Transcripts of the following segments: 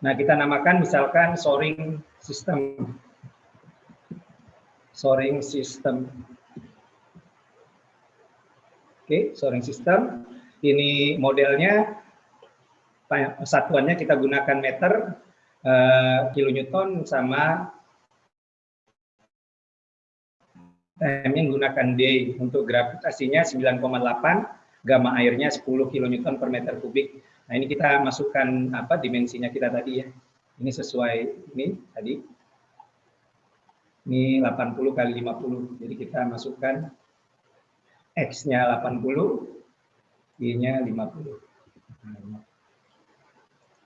Nah, kita namakan misalkan shoring system. Shoring system. Oke, shoring system. Ini modelnya, satuannya kita gunakan meter, kilonewton, sama time-nya menggunakan day. Untuk gravitasinya 9,8, gamma airnya 10 kilonewton per meter kubik. Nah, ini kita masukkan apa dimensinya kita tadi ya. Ini sesuai ini tadi. Ini 80 kali 50. Jadi kita masukkan X-nya 80, Y-nya 50. Nah,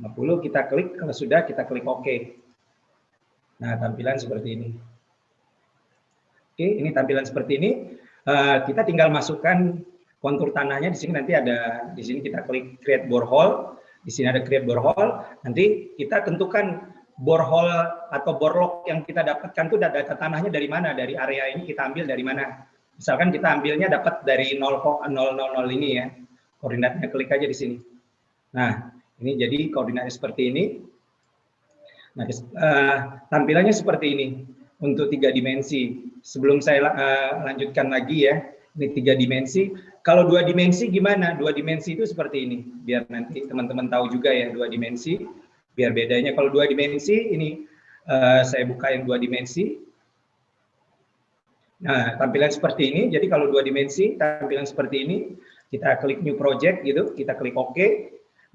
50 kita klik, kalau sudah kita klik OK. Nah, tampilan seperti ini. Oke, ini tampilan seperti ini. Kita tinggal masukkan kontur tanahnya. Di sini nanti ada, di sini kita klik create borehole. Di sini ada create borehole. Nanti kita tentukan borehole atau borelok yang kita dapatkan itu data tanahnya dari mana? Dari area ini kita ambil dari mana? Misalkan kita ambilnya dapat dari 0,000 ini ya. Koordinatnya klik aja di sini. Nah, ini jadi koordinatnya seperti ini. Nah, tampilannya seperti ini untuk 3 dimensi. Sebelum saya lanjutkan lagi ya, ini 3 dimensi. Kalau 2 dimensi gimana? 2 dimensi itu seperti ini. Biar nanti teman-teman tahu juga ya 2 dimensi. Biar bedanya kalau 2 dimensi ini saya buka yang 2 dimensi. Nah, tampilan seperti ini. Jadi kalau 2 dimensi, tampilan seperti ini. Kita klik new project gitu, kita klik OK.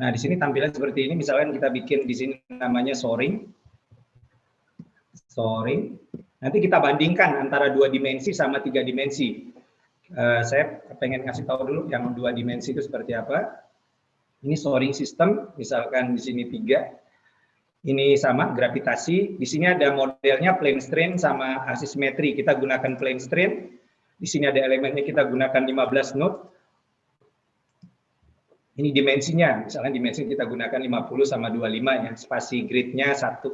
Nah, di sini tampilan seperti ini. Misalkan kita bikin di sini namanya shoring. Shoring. Nanti kita bandingkan antara 2 dimensi sama 3 dimensi. Saya pengen ngasih tahu dulu yang 2 dimensi itu seperti apa. Ini shoring system, misalkan di sini 3. Ini sama gravitasi. Di sini ada modelnya plane strain sama asisimetri. Kita gunakan plane strain. Di sini ada elemennya, kita gunakan 15 node. Ini dimensinya, misalnya dimensi kita gunakan 50 sama 25 ya, spasi gridnya 1.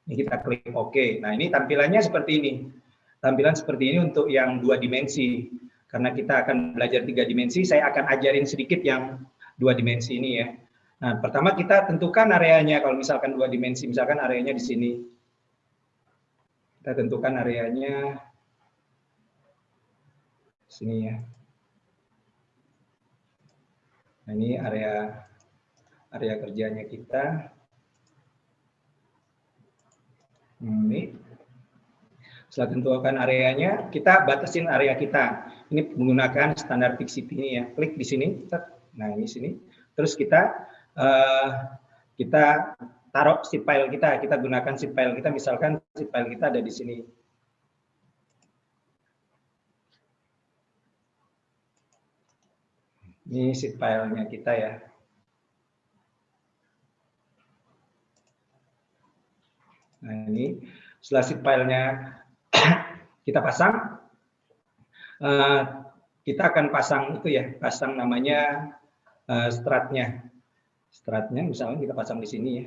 Ini kita klik OK. Nah, ini tampilannya seperti ini. Tampilan seperti ini untuk yang 2 dimensi. Karena kita akan belajar 3 dimensi, saya akan ajarin sedikit yang 2 dimensi ini ya. Nah, pertama kita tentukan areanya. Kalau misalkan 2 dimensi, misalkan areanya di sini. Kita tentukan areanya sini ya. Nah, ini area kerjanya kita. Ini. Setelah tentukan areanya, kita batasin area kita. Ini menggunakan standar fixity ini ya. Klik di sini. Nah, ini sini. Terus kita taruh sheet file kita. Kita gunakan sheet file kita. Misalkan sheet file kita ada di sini. Ini sheet file-nya kita ya. Nah, ini setelah sheet file-nya kita pasang, kita akan pasang itu ya, pasang namanya stratnya. Stratnya misalnya kita pasang di sini ya.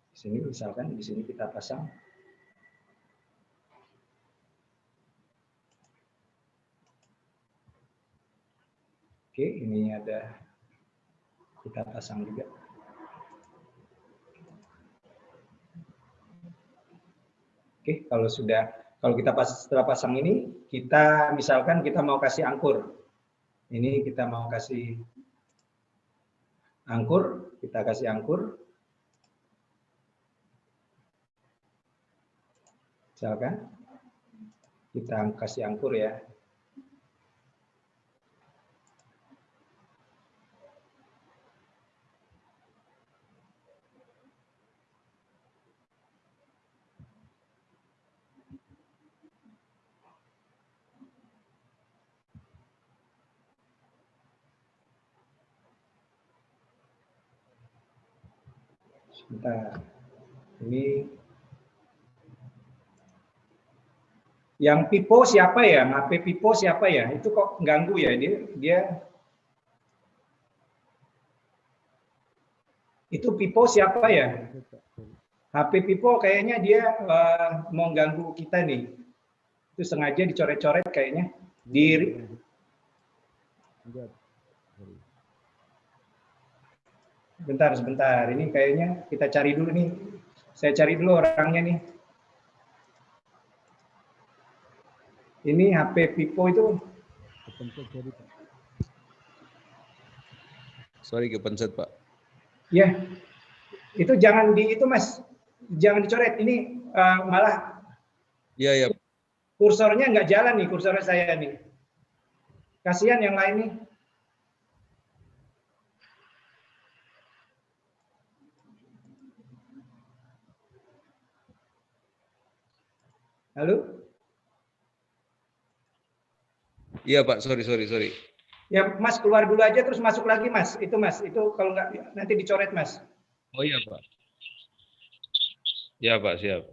Di sini misalkan di sini kita pasang. Oke, ini ada kita pasang juga. Oke, kalau kita setelah pasang ini, kita misalkan kita mau kasih angkur. Ini kita mau kasih angkur, kita kasih angkur. Misalkan kita kasih angkur ya. Sebentar. Ini yang pipo siapa ya? HP pipo siapa ya? Itu kok ganggu ya dia. Itu pipo siapa ya? HP pipo kayaknya dia mau ganggu kita nih. Itu sengaja dicoret-coret kayaknya. Sebentar. Ini kayaknya kita cari dulu nih. Saya cari dulu orangnya nih. Ini HP Vivo itu. Sorry, kepencet, Pak. Ya, itu jangan itu Mas, jangan dicoret. Ini malah. Iya. Kursornya nggak jalan nih, kursornya saya nih. Kasihan yang lain nih. Halo? Iya, Pak. Sorry. Ya, Mas keluar dulu aja terus masuk lagi, Mas. Itu Mas, itu kalau nggak nanti dicoret, Mas. Oh iya, Pak. Ya, Pak, siap.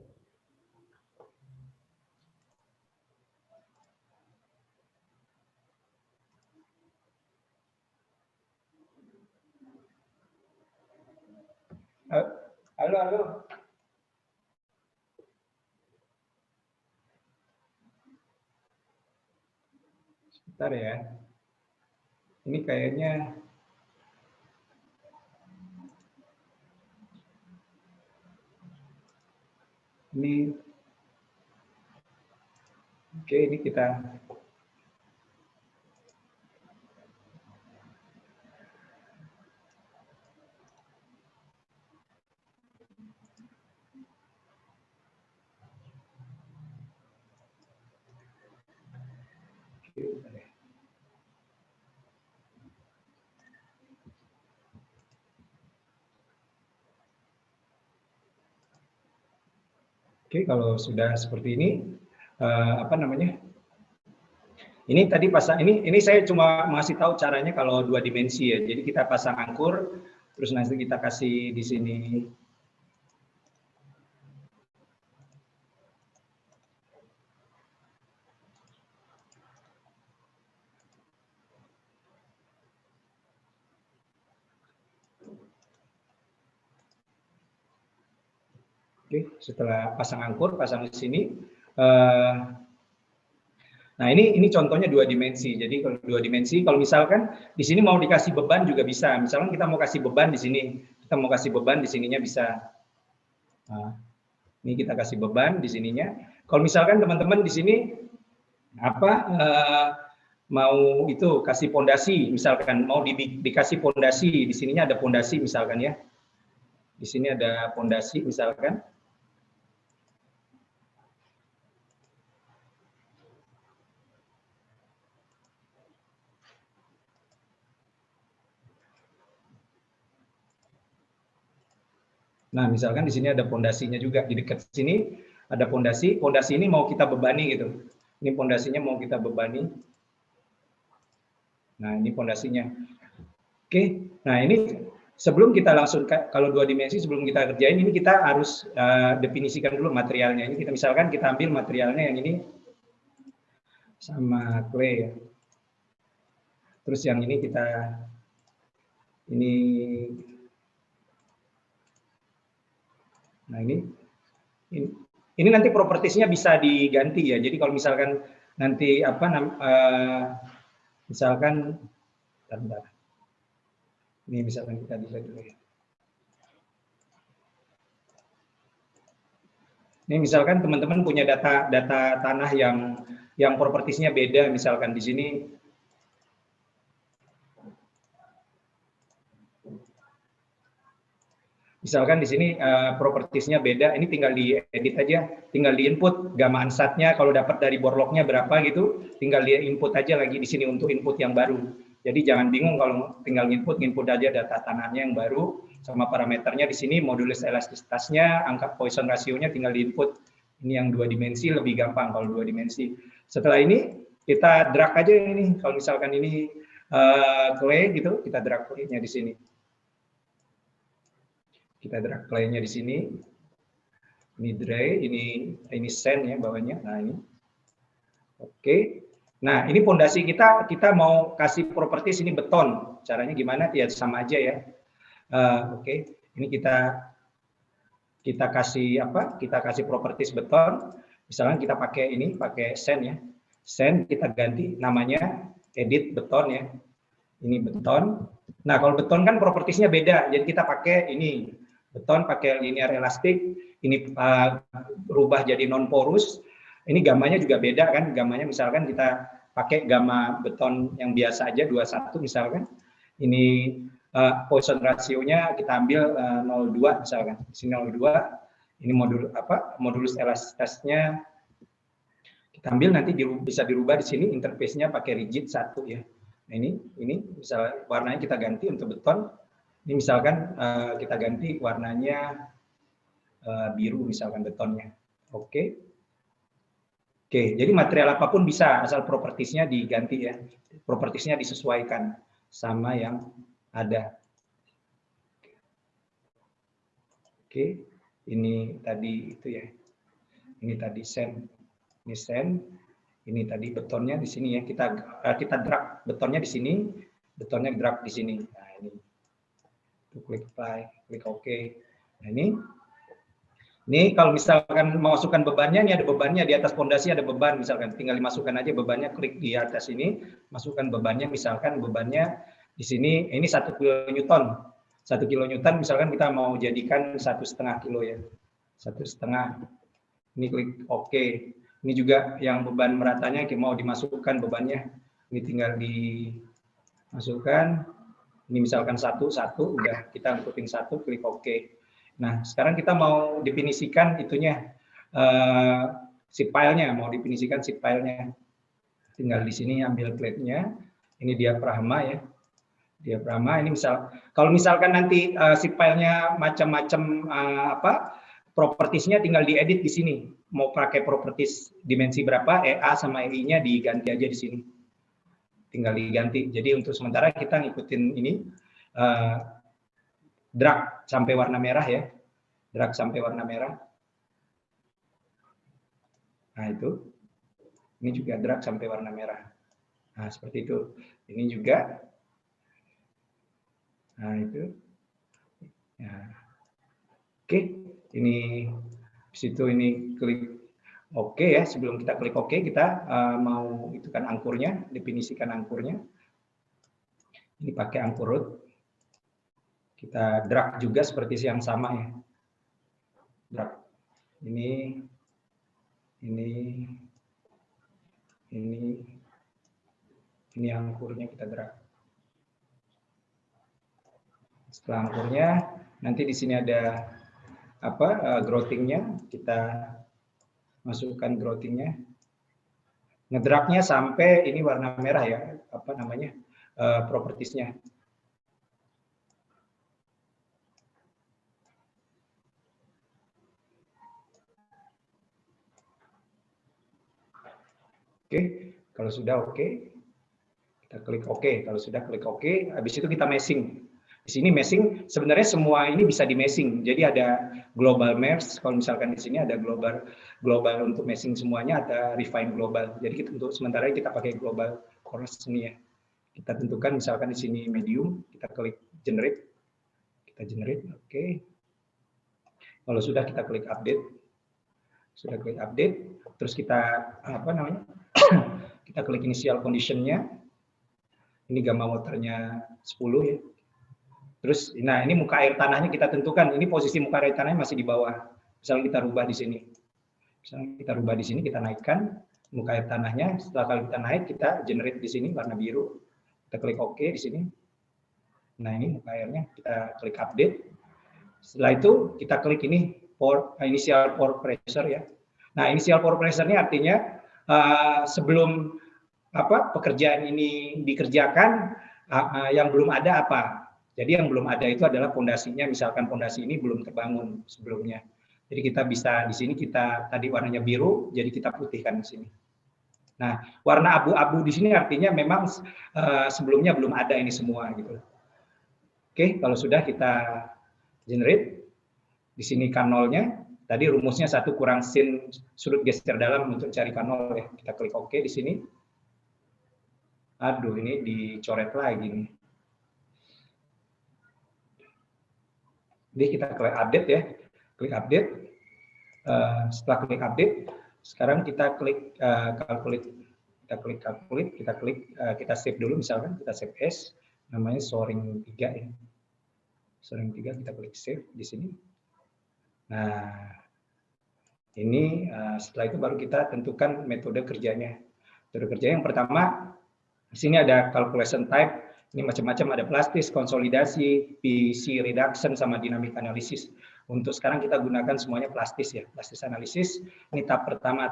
Halo. Sebentar ya. Ini kayaknya ini. Oke, ini kita Oke, kalau sudah seperti ini, apa namanya? Ini tadi pasang ini saya cuma masih tahu caranya kalau 2 dimensi ya. Jadi kita pasang angkur, terus nanti kita kasih di sini. Oke, setelah pasang angkur, pasang di sini. Nah, ini contohnya 2 dimensi. Jadi kalau 2 dimensi, kalau misalkan di sini mau dikasih beban juga bisa. Misalkan kita mau kasih beban di sini, kita mau kasih beban di sininya bisa. Nah, ini kita kasih beban di sininya. Kalau misalkan teman-teman di sini mau itu kasih pondasi, misalkan mau dikasih pondasi, di sininya ada pondasi misalkan ya. Di sini ada pondasi misalkan. Nah, misalkan di sini ada pondasinya juga, di dekat sini ada pondasi ini mau kita bebani gitu. Ini pondasinya mau kita bebani. Nah, ini pondasinya. Oke, nah ini sebelum kita langsung, kalau 2 dimensi sebelum kita kerjain, ini kita harus definisikan dulu materialnya. Ini kita misalkan kita ambil materialnya yang ini sama clay ya. Terus yang ini kita, nah ini nanti propertiesnya bisa diganti ya. Jadi kalau misalkan nanti misalkan bentar. Ini misalkan kita bisa dulu ya. Ini misalkan teman-teman punya data tanah yang propertiesnya beda, misalkan di sini. Misalkan di sini propertiesnya beda, ini tinggal diedit aja, tinggal diinput gamma ansatnya kalau dapat dari borlognya berapa gitu, tinggal di input aja lagi di sini untuk input yang baru. Jadi jangan bingung kalau tinggal nginput aja data tanahnya yang baru sama parameternya di sini, modulus elastisitasnya, angka Poisson rasionya tinggal diinput. Ini yang 2 dimensi lebih gampang kalau 2 dimensi. Setelah ini kita drag aja ini, kalau misalkan ini clay gitu, kita drag claynya di sini. Kita drag clay-nya di sini. Ini dry, ini sand ya bawahnya. Nah, ini. Oke. Nah, ini pondasi kita mau kasih properties ini beton. Caranya gimana? Ya sama aja ya. Oke. Ini kita kasih apa? Kita kasih properties beton. Misalnya kita pakai ini, pakai sand ya. Sand kita ganti namanya edit beton ya. Ini beton. Nah, kalau beton kan propertiesnya beda. Jadi kita pakai ini, beton pakai linear elastik, ini rubah jadi non porous. Ini gamanya juga beda kan, gamanya misalkan kita pakai gama beton yang biasa aja 21 misalkan. Ini Poisson rasionya kita ambil 0,2 misalkan. Di sini 0,2. Ini modulus elastisitasnya kita ambil, nanti bisa dirubah di sini, interface-nya pakai rigid 1 ya. Nah, ini misalnya warnanya kita ganti untuk beton. Ini misalkan kita ganti warnanya biru misalkan betonnya. Oke. Oke, jadi material apapun bisa asal propertiesnya diganti ya. Propertiesnya disesuaikan sama yang ada. Oke, ini tadi itu ya. Ini tadi sand. Ini sand. Ini tadi betonnya di sini ya. Kita drag betonnya di sini, betonnya drag di sini. Nah, ini. Klik apply, klik OK. Nah, ini kalau misalkan memasukkan bebannya, ini ada bebannya di atas pondasi, ada beban misalkan, tinggal dimasukkan aja bebannya, klik di atas ini, masukkan bebannya, misalkan bebannya di sini ini 1 kilonewton. 1 kilonewton misalkan kita mau jadikan 1,5 kilo ya. 1,5. Ini klik OK. Ini juga yang beban meratanya mau dimasukkan bebannya. Ini tinggal dimasukkan. Ini misalkan 1, udah kita ikutin 1, klik OK. Nah, sekarang kita mau definisikan itunya, zip file-nya, mau definisikan zip file-nya. Tinggal di sini ambil plate-nya, ini diafragma ya. Diafragma ini kalau misalkan nanti zip file-nya macam-macam propertiesnya tinggal diedit di sini. Mau pakai properties dimensi berapa, EA sama EI-nya diganti aja di sini. Tinggal diganti. Jadi untuk sementara kita ngikutin ini drag sampai warna merah ya. Drag sampai warna merah. Nah, itu. Ini juga drag sampai warna merah. Nah, seperti itu. Ini juga. Nah, itu. Ya. Oke, ini di situ ini klik OK ya. Sebelum kita klik OK, kita mau itu kan angkurnya, definisikan angkurnya. Ini pakai angkur root. Kita drag juga seperti yang sama ya. Drag. Ini angkurnya kita drag. Setelah angkurnya, nanti di sini ada groutingnya, kita masukkan groutingnya, ngedragnya sampai ini warna merah ya, propertiesnya. Oke, kalau sudah oke, kita klik OK. Kalau sudah klik OK, habis itu kita meshing. Di sini meshing, sebenarnya semua ini bisa di meshing. Jadi ada global mesh, kalau misalkan di sini ada global untuk meshing semuanya, ada refine global. Jadi untuk sementara kita pakai global coarse ini ya. Kita tentukan misalkan di sini medium, kita klik generate. Kita generate, oke. Kalau sudah kita klik update. Sudah klik update, terus kita kita klik initial condition-nya. Ini gamma waternya 10 ya. Terus, nah ini muka air tanahnya kita tentukan. Ini posisi muka air tanahnya masih di bawah. Misalnya kita rubah di sini. Misalnya kita rubah di sini, kita naikkan muka air tanahnya. Setelah kali kita naik, kita generate di sini warna biru. Kita klik OK di sini. Nah ini muka airnya, kita klik update. Setelah itu kita klik ini initial pore pressure ya. Nah initial pore pressure ini artinya sebelum pekerjaan ini dikerjakan, yang belum ada apa? Jadi yang belum ada itu adalah pondasinya, misalkan pondasi ini belum terbangun sebelumnya. Jadi kita bisa di sini kita tadi warnanya biru, jadi kita putihkan di sini. Nah, warna abu-abu di sini artinya memang sebelumnya belum ada ini semua gitu. Oke, kalau sudah kita generate di sini kanolnya. Tadi rumusnya 1 kurang sin sudut geser dalam untuk cari kanol ya. Kita klik OK di sini. Aduh, ini dicoret lagi nih. Jadi kita klik update ya, klik update. Setelah klik update, sekarang kita klik calculate, kita klik calculate, kita save dulu misalkan, kita save as, namanya soaring 3 ya. Soaring 3 kita klik save di sini. Nah, ini setelah itu baru kita tentukan metode kerjanya. Metode kerja yang pertama, di sini ada calculation type, ini macam-macam, ada plastis, konsolidasi, PC reduction, sama dynamic analysis. Untuk sekarang kita gunakan semuanya plastis ya, plastis analysis. Ini tahap pertama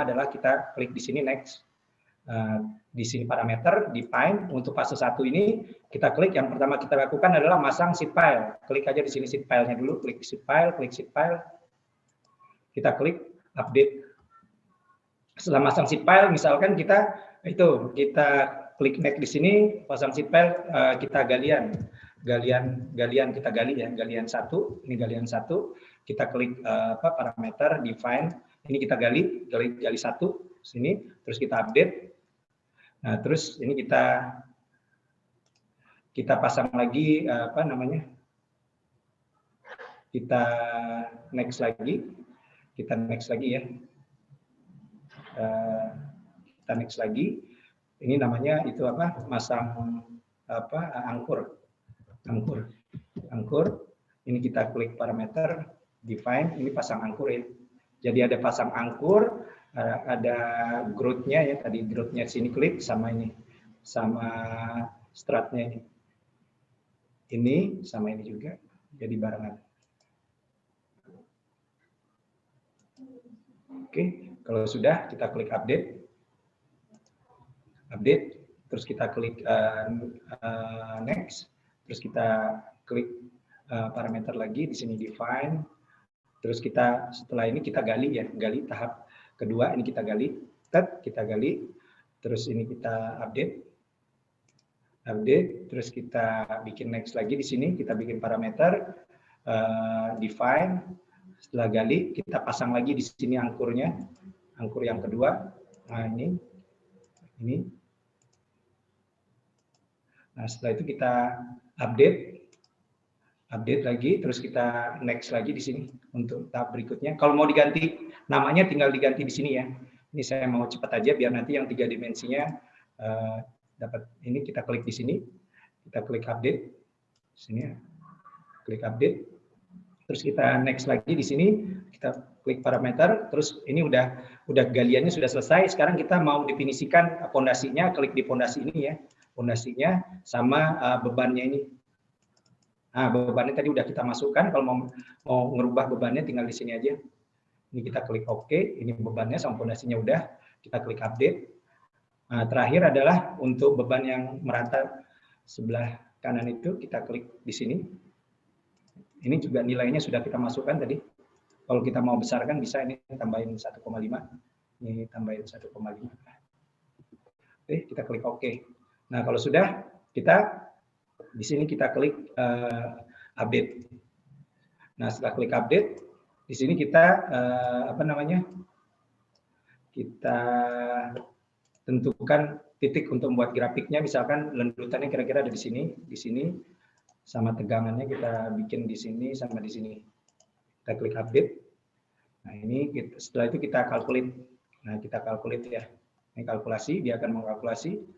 adalah kita klik di sini next. Di sini parameter, define, untuk fase 1 ini kita klik, yang pertama kita lakukan adalah masang sheet file. Klik aja di sini sheet file-nya dulu, klik sheet file, kita klik update. Setelah masang sheet file, misalkan kita klik next di sini, pasang sheet file, kita galian kita gali ya, galian 1, ini galian 1, kita klik parameter, define, ini kita gali 1 sini, terus kita update. Nah, terus ini kita pasang lagi kita next lagi ya. Kita next lagi. Ini namanya itu masang angkur. Ini kita klik parameter, define, ini pasang angkur ya. Jadi ada pasang angkur, ada growth-nya ya, tadi growth-nya sini klik, sama ini, sama strat-nya ini. Ini sama ini juga, jadi barengan. Oke, kalau sudah kita klik update, terus kita klik next, terus kita klik parameter lagi di sini define, terus kita setelah ini kita gali tahap kedua, ini kita gali, terus ini kita update, terus kita bikin next lagi di sini, kita bikin parameter, define, setelah gali kita pasang lagi di sini angkurnya, angkur yang kedua, nah ini. Nah setelah itu kita update lagi, terus kita next lagi di sini untuk tahap berikutnya. Kalau mau diganti namanya tinggal diganti di sini ya. Ini saya mau cepat aja biar nanti yang 3 dimensinya dapat. Ini kita klik di sini, kita klik update, sini ya, klik update, terus kita next lagi di sini, kita klik parameter, terus ini udah galiannya sudah selesai. Sekarang kita mau definisikan fondasinya, klik di fondasi ini ya, fondasinya sama bebannya ini. Nah, bebannya tadi udah kita masukkan, kalau mau ngerubah bebannya tinggal di sini aja. Ini kita klik OK, ini bebannya sama fondasinya udah, kita klik update. Nah, terakhir adalah untuk beban yang merata sebelah kanan itu, kita klik di sini. Ini juga nilainya sudah kita masukkan tadi. Kalau kita mau besarkan bisa ini tambahin 1,5. Ini tambahin 1,5. Oke, kita klik OK. Nah, kalau sudah, kita di sini kita klik update. Nah, setelah klik update, di sini kita kita tentukan titik untuk membuat grafiknya. Misalkan lendutannya kira-kira ada di sini, sama tegangannya kita bikin di sini sama di sini. Kita klik update. Nah, ini setelah itu kita calculate. Nah, kita calculate ya. Ini kalkulasi, dia akan mengkalkulasi.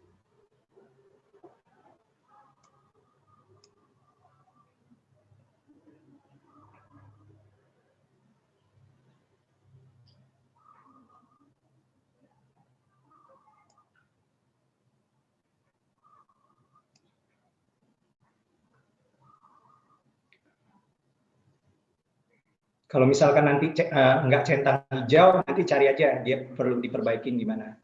Kalau misalkan nanti nggak centang hijau, nanti cari aja dia perlu diperbaiki gimana.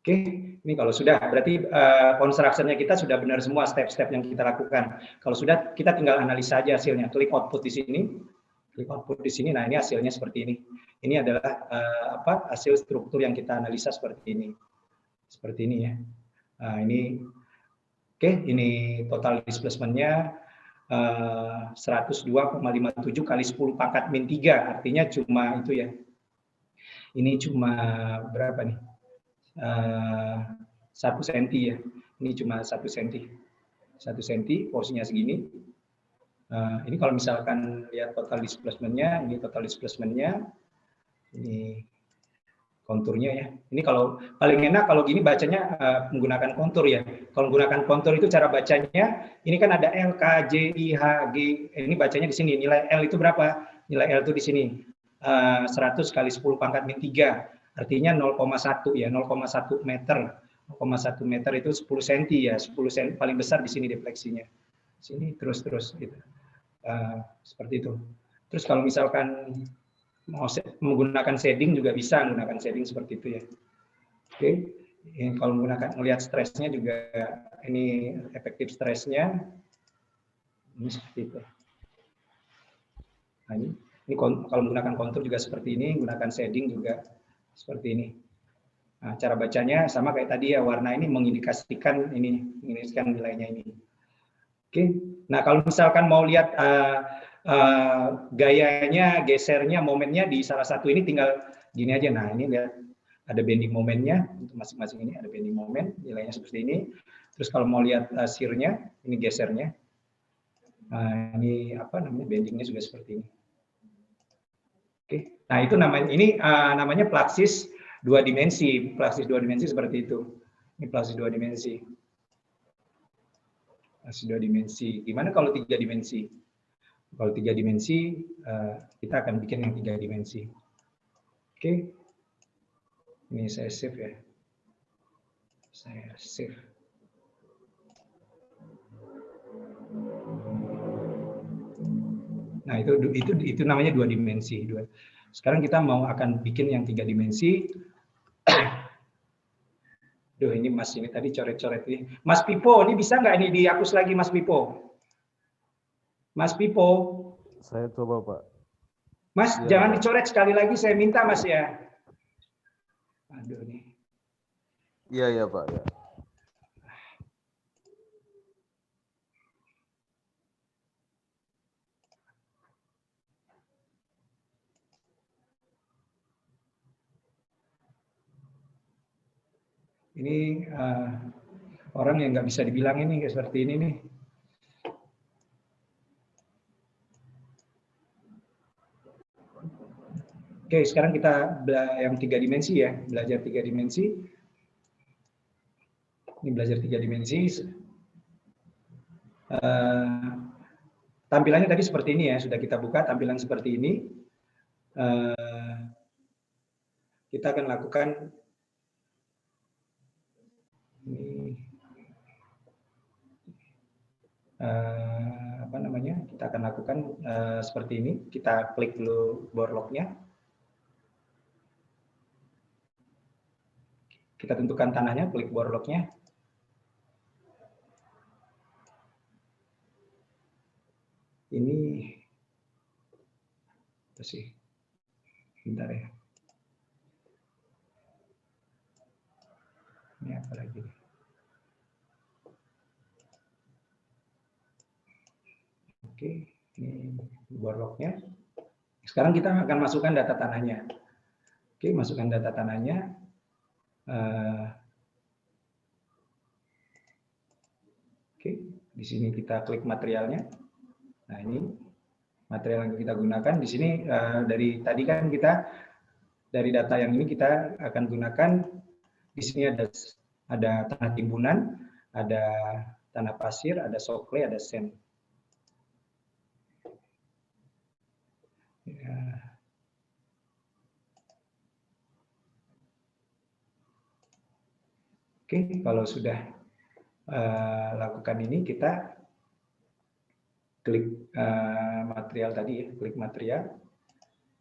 Oke, ini kalau sudah berarti construction-nya kita sudah benar semua step-step yang kita lakukan. Kalau sudah, kita tinggal analisa aja hasilnya. Klik output di sini, Nah ini hasilnya seperti ini. Ini adalah hasil struktur yang kita analisa seperti ini ya. Nah, ini oke, ini total displacement-nya 102,57 kali 10 pangkat min 3, artinya cuma itu ya. Ini cuma berapa nih? 1 cm ya. Ini cuma 1 cm. 1 cm, porsinya segini. Ini kalau misalkan lihat total displacement-nya, ini total displacement-nya. Ini konturnya ya. Ini kalau paling enak kalau gini bacanya menggunakan kontur ya. Kalau menggunakan kontur itu cara bacanya, ini kan ada L, K, J, I, H, G. Ini bacanya di sini. Nilai L itu berapa? Nilai L itu di sini. 100 kali 10 pangkat min 3. Artinya 0,1 ya, 0,1 meter. 0,1 meter itu 10 cm ya. 10 cm paling besar di sini defleksinya. Sini terus gitu. Seperti itu. Terus kalau misalkan mau menggunakan shading juga bisa menggunakan shading seperti itu ya. Oke, ini kalau menggunakan melihat stresnya juga ini efektif stresnya ini seperti itu. Nah, ini kalau menggunakan kontur juga seperti ini, menggunakan shading juga seperti ini. Nah, cara bacanya sama kayak tadi ya, warna ini mengindikasikan nilainya ini. Oke, nah kalau misalkan mau lihat gayanya, gesernya, momennya di salah satu ini tinggal gini aja. Nah ini lihat ada bending momennya untuk masing-masing ini ada bending moment nilainya seperti ini. Terus kalau mau lihat shear-nya, ini gesernya. Ini apa namanya bendingnya juga seperti ini. Oke, nah itu namanya plaksis 2 dimensi. Plaksis 2 dimensi seperti itu. Ini plaksis 2 dimensi. Plaksis 2 dimensi. Gimana kalau 3 dimensi? Kalau 3 dimensi, kita akan bikin yang 3 dimensi. Oke, ini saya save ya. Saya save. Nah itu namanya 2 dimensi. Sekarang kita akan bikin yang 3 dimensi. Duh ini Mas ini tadi coret-coret nih. Mas Pipo, ini bisa nggak ini dihapus lagi Mas Pipo? Mas Pipo. Saya coba, Pak. Mas, ya, jangan dicoret sekali lagi, saya minta Mas ya. Aduh nih. Iya, Pak. Ya. Ini orang yang nggak bisa dibilang ini kayak seperti ini nih. Oke, sekarang kita yang 3 dimensi ya, belajar 3 dimensi. Ini belajar 3 dimensi. Tampilannya tadi seperti ini ya, sudah kita buka tampilan seperti ini. Kita akan lakukan ini, apa namanya? Kita akan lakukan seperti ini. Kita klik dulu bore lock-nya. Kita tentukan tanahnya, klik bore lock-nya. Ini apa sih? Bentar ya. Ini apa lagi? Oke, ini bore lock-nya. Sekarang kita akan masukkan data tanahnya. Oke, masukkan data tanahnya. Oke, di sini kita klik materialnya. Nah, ini material yang kita gunakan. Di sini dari tadi kan kita dari data yang ini kita akan gunakan. Di sini ada tanah timbunan, ada tanah pasir, ada sokle, ada sand. Ya. Oke, kalau sudah lakukan ini, kita klik material tadi ya, klik material.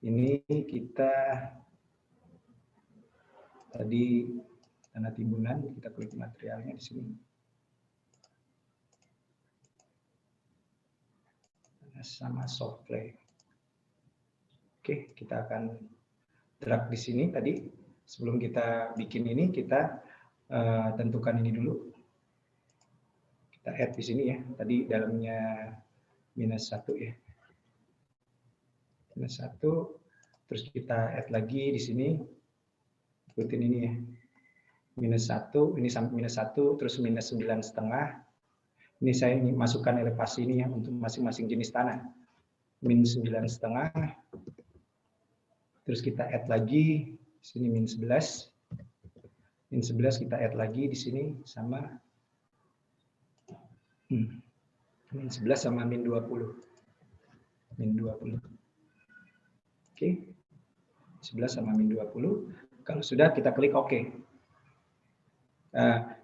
Ini kita tadi tanah timbunan, kita klik materialnya di sini. Sama soft play. Oke, kita akan drag di sini tadi. Sebelum kita bikin ini, kita tentukan ini dulu. Kita add di sini ya. Tadi dalamnya -1 ya. -1. Terus kita add lagi di sini. Ikutin ini ya. -1, ini sampai -1, terus -9,5. Ini saya masukkan elevasi ini ya untuk masing-masing jenis tanah. -9,5. Terus kita add lagi Sini min 11. Min 11 kita add lagi di sini sama min 11 sama min 20. Min 20. Oke. 11 sama min 20. Kalau sudah kita klik OK.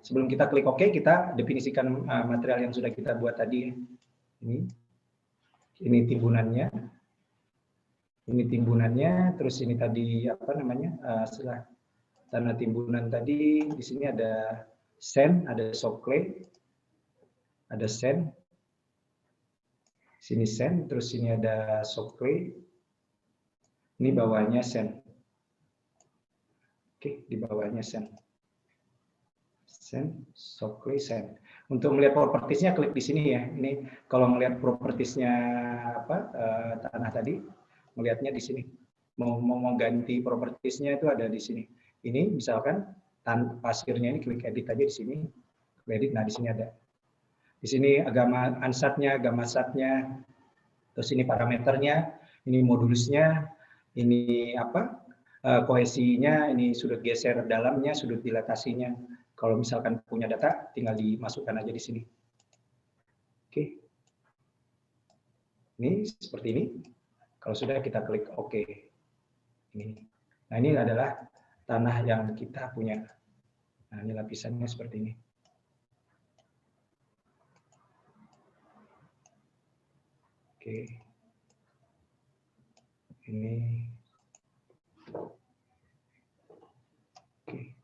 Sebelum kita klik OK, kita definisikan material yang sudah kita buat tadi. Ini timbunannya. Ini timbunannya, terus ini tadi apa namanya? Setelah tanah timbunan tadi, di sini ada sand, ada soft clay, ada sand. Sini sand, terus sini ada soft clay. Ini bawahnya sand. Oke, di bawahnya sand. Sand, soft clay, sand. Untuk melihat propertiesnya klik di sini ya. Ini kalau melihat propertiesnya apa tanah tadi, melihatnya di sini. Mau ganti propertiesnya itu ada di sini. Ini misalkan pasirnya ini klik edit aja di sini. Edit, nah di sini ada. Di sini agama ansatnya, agama satnya, terus ini parameternya, ini modulusnya, ini apa kohesinya, ini sudut geser dalamnya, sudut dilatasinya. Kalau misalkan punya data, tinggal dimasukkan aja di sini. Oke. Ini seperti ini. Kalau sudah kita klik OK. Ini. Nah ini adalah tanah yang kita punya. Nah ini lapisannya seperti ini. Oke. Ini. Oke.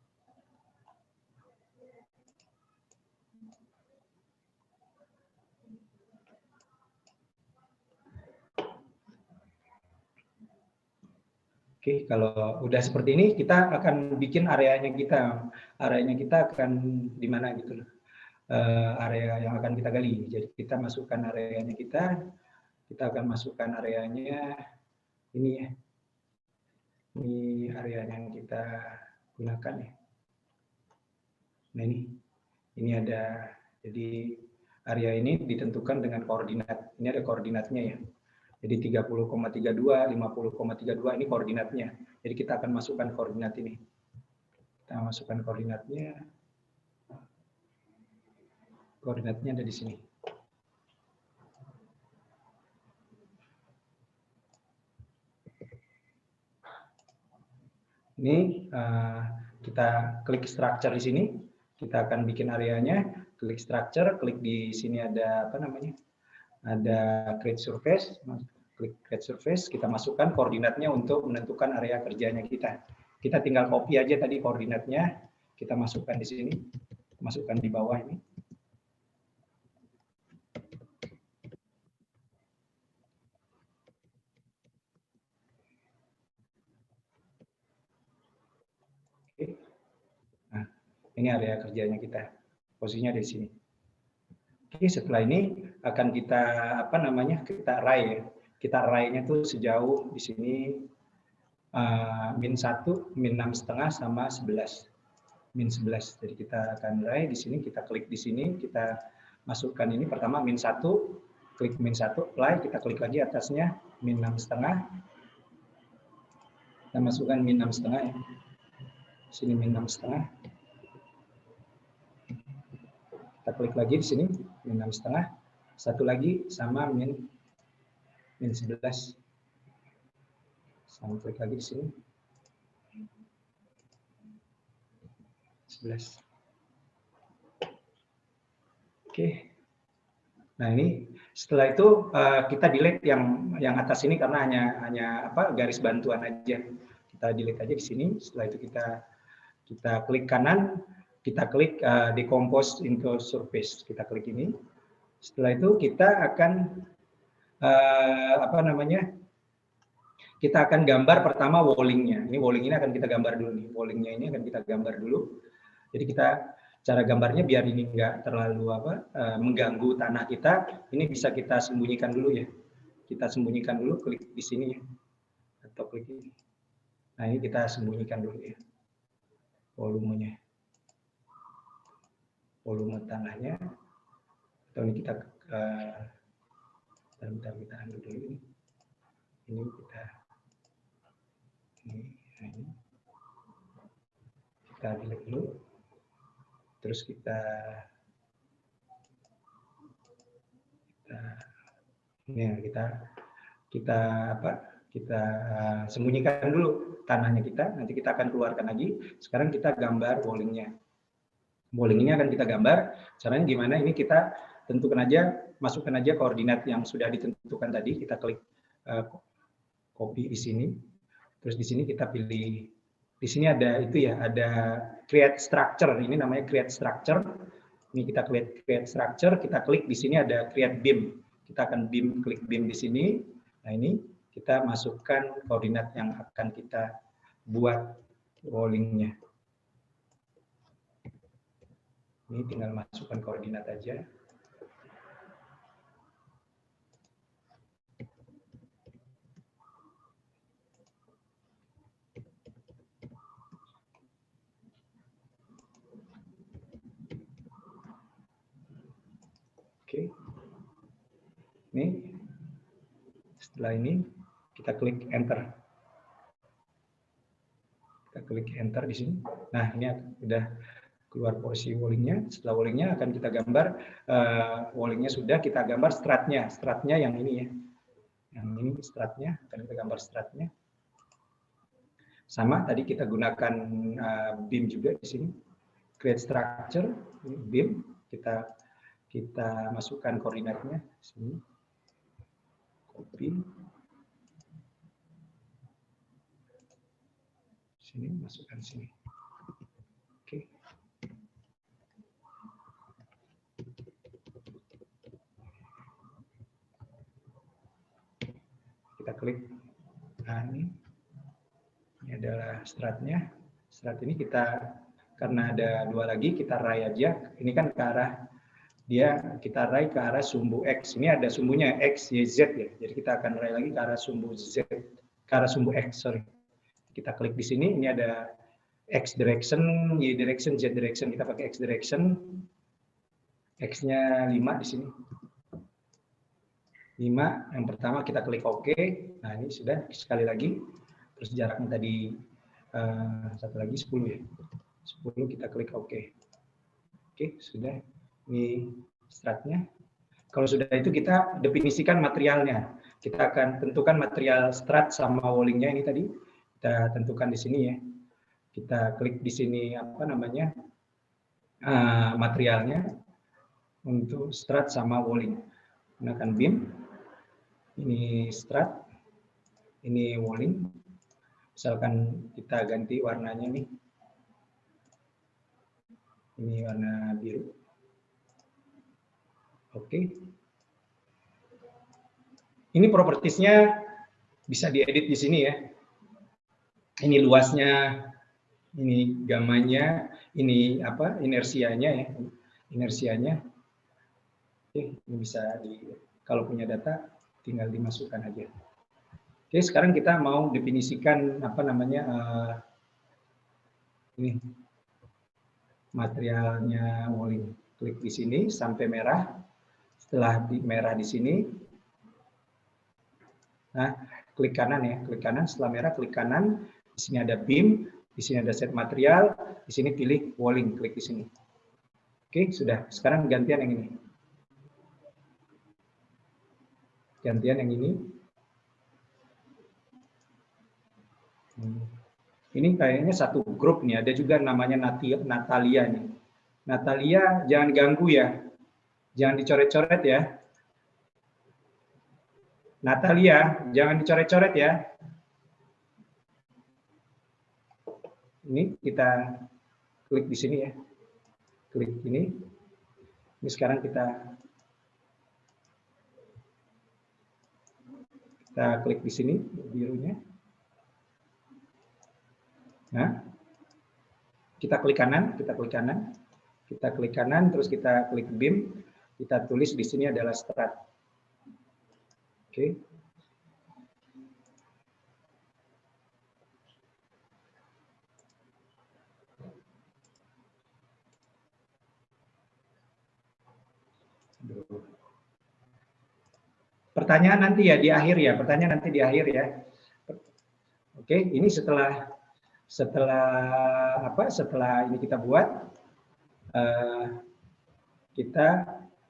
Oke, kalau udah seperti ini, kita akan bikin areanya kita. Areanya kita akan di mana gitu loh. Area yang akan kita gali. Jadi kita masukkan areanya kita akan masukkan areanya ini ya. Ini area yang kita gunakan ya. Nah ini ada, jadi area ini ditentukan dengan koordinat. Ini ada koordinatnya ya. Jadi 30,32, 50,32 ini koordinatnya. Jadi kita akan masukkan koordinat ini. Kita masukkan koordinatnya. Koordinatnya ada di sini. Ini kita klik structure di sini. Kita akan bikin areanya. Klik structure, klik di sini ada apa namanya? Ada create surface, klik create surface, kita masukkan koordinatnya untuk menentukan area kerjanya kita. Kita tinggal copy aja tadi koordinatnya, kita masukkan di sini, masukkan di bawah ini. Oke. Nah, ini area kerjanya kita, posisinya di sini. Oke, setelah ini akan kita apa namanya? Kita array ya. Kita array-nya tuh sejauh di sini min 1, min 6,5 sama 11. Min 11. Jadi kita akan array di sini, kita klik di sini, kita masukkan ini pertama min 1, klik min 1, apply, kita klik lagi atasnya min 6,5. Kita masukkan min 6,5 ya. Sini min 6,5. Kita klik lagi di sini min 6,5, satu lagi sama min 11. Sama klik lagi di sini 11. Oke. Nah ini setelah itu kita delete yang atas ini karena hanya apa garis bantuan aja. Kita delete aja di sini. Setelah itu kita klik kanan. Kita klik decompose into surface. Kita klik ini. Setelah itu kita akan apa namanya? Kita akan gambar pertama wallingnya. Ini walling ini akan kita gambar dulu nih. Wallingnya ini akan kita gambar dulu. Jadi kita cara gambarnya biar ini enggak terlalu mengganggu tanah kita. Ini bisa kita sembunyikan dulu ya. Kita sembunyikan dulu. Klik di sini ya. Atau klik ini. Nah ini kita sembunyikan dulu ya. Volumenya. Volume tanahnya, atau ini kita bentar kita ambil dulu ini kita ini Kita delete dulu. Terus kita sembunyikan dulu tanahnya kita. Nanti kita akan keluarkan lagi. Sekarang kita gambar wallingnya. Walling ini akan kita gambar. Caranya gimana? Ini kita tentukan aja, masukkan aja koordinat yang sudah ditentukan tadi. Kita klik copy di sini. Terus di sini kita pilih. Di sini ada itu ya, ada create structure. Ini namanya create structure. Ini kita create structure. Kita klik di sini ada create beam. Kita akan klik beam di sini. Nah ini kita masukkan koordinat yang akan kita buat wallingnya. Ini tinggal masukkan koordinat aja. Oke. Ini setelah ini kita klik enter. Kita klik enter di sini. Nah, ini sudah keluar porsi wallingnya. Setelah wallingnya akan kita gambar, wallingnya sudah kita gambar stratnya. Stratnya yang ini ya. Yang ini stratnya, akan kita gambar stratnya. Sama tadi kita gunakan beam juga di sini. Create structure, beam, kita masukkan koordinatnya di sini. Copy. Sini masukkan sini. Oke. Kita klik. Nah, ini adalah stratnya. Strat ini kita karena ada dua lagi kita ray aja. Ini kan ke arah kita ray ke arah sumbu X. Ini ada sumbunya X, Y, Z ya. Jadi kita akan ray lagi ke arah sumbu Z, ke arah sumbu X, sorry. Kita klik di sini, ini ada X direction, Y direction, Z direction. Kita pakai X direction. X-nya 5 di sini. 5, yang pertama kita klik OK. Nah, ini sudah sekali lagi. Terus jaraknya tadi satu lagi 10 ya. 10 kita klik OK. Oke, sudah. Ini stratnya. Kalau sudah itu kita definisikan materialnya. Kita akan tentukan material strat sama wallingnya ini tadi. Kita tentukan di sini ya. Kita klik di sini apa namanya materialnya untuk strat sama walling. Gunakan beam. Ini strat. Ini walling. Misalkan kita ganti warnanya nih. Ini warna biru. Oke. Ini propertiesnya bisa diedit di sini ya. Ini luasnya, ini gamanya, ini apa inersianya ya, inersianya. Oke, ini bisa kalau punya data tinggal dimasukkan aja. Oke, sekarang kita mau definisikan apa namanya ini materialnya walling. Klik di sini sampai merah. Setelah merah di sini, nah klik kanan ya, klik kanan. Setelah merah klik kanan. Di sini ada beam, di sini ada set material, di sini pilih walling, klik di sini. Oke, sudah. Sekarang gantian yang ini. Gantian yang ini. Ini kayaknya satu grup nih, ada juga namanya Natalia nih. Natalia jangan ganggu ya. Jangan dicoret-coret ya. Natalia, jangan dicoret-coret ya. Ini kita klik di sini ya. Klik ini. Ini sekarang kita klik di sini birunya. Nah, kita klik kanan, kita klik kanan. Kita klik kanan, terus kita klik beam. Kita tulis di sini adalah strat. Oke. Pertanyaan nanti ya di akhir ya, pertanyaan nanti di akhir ya. Oke, ini setelah Setelah ini kita buat, kita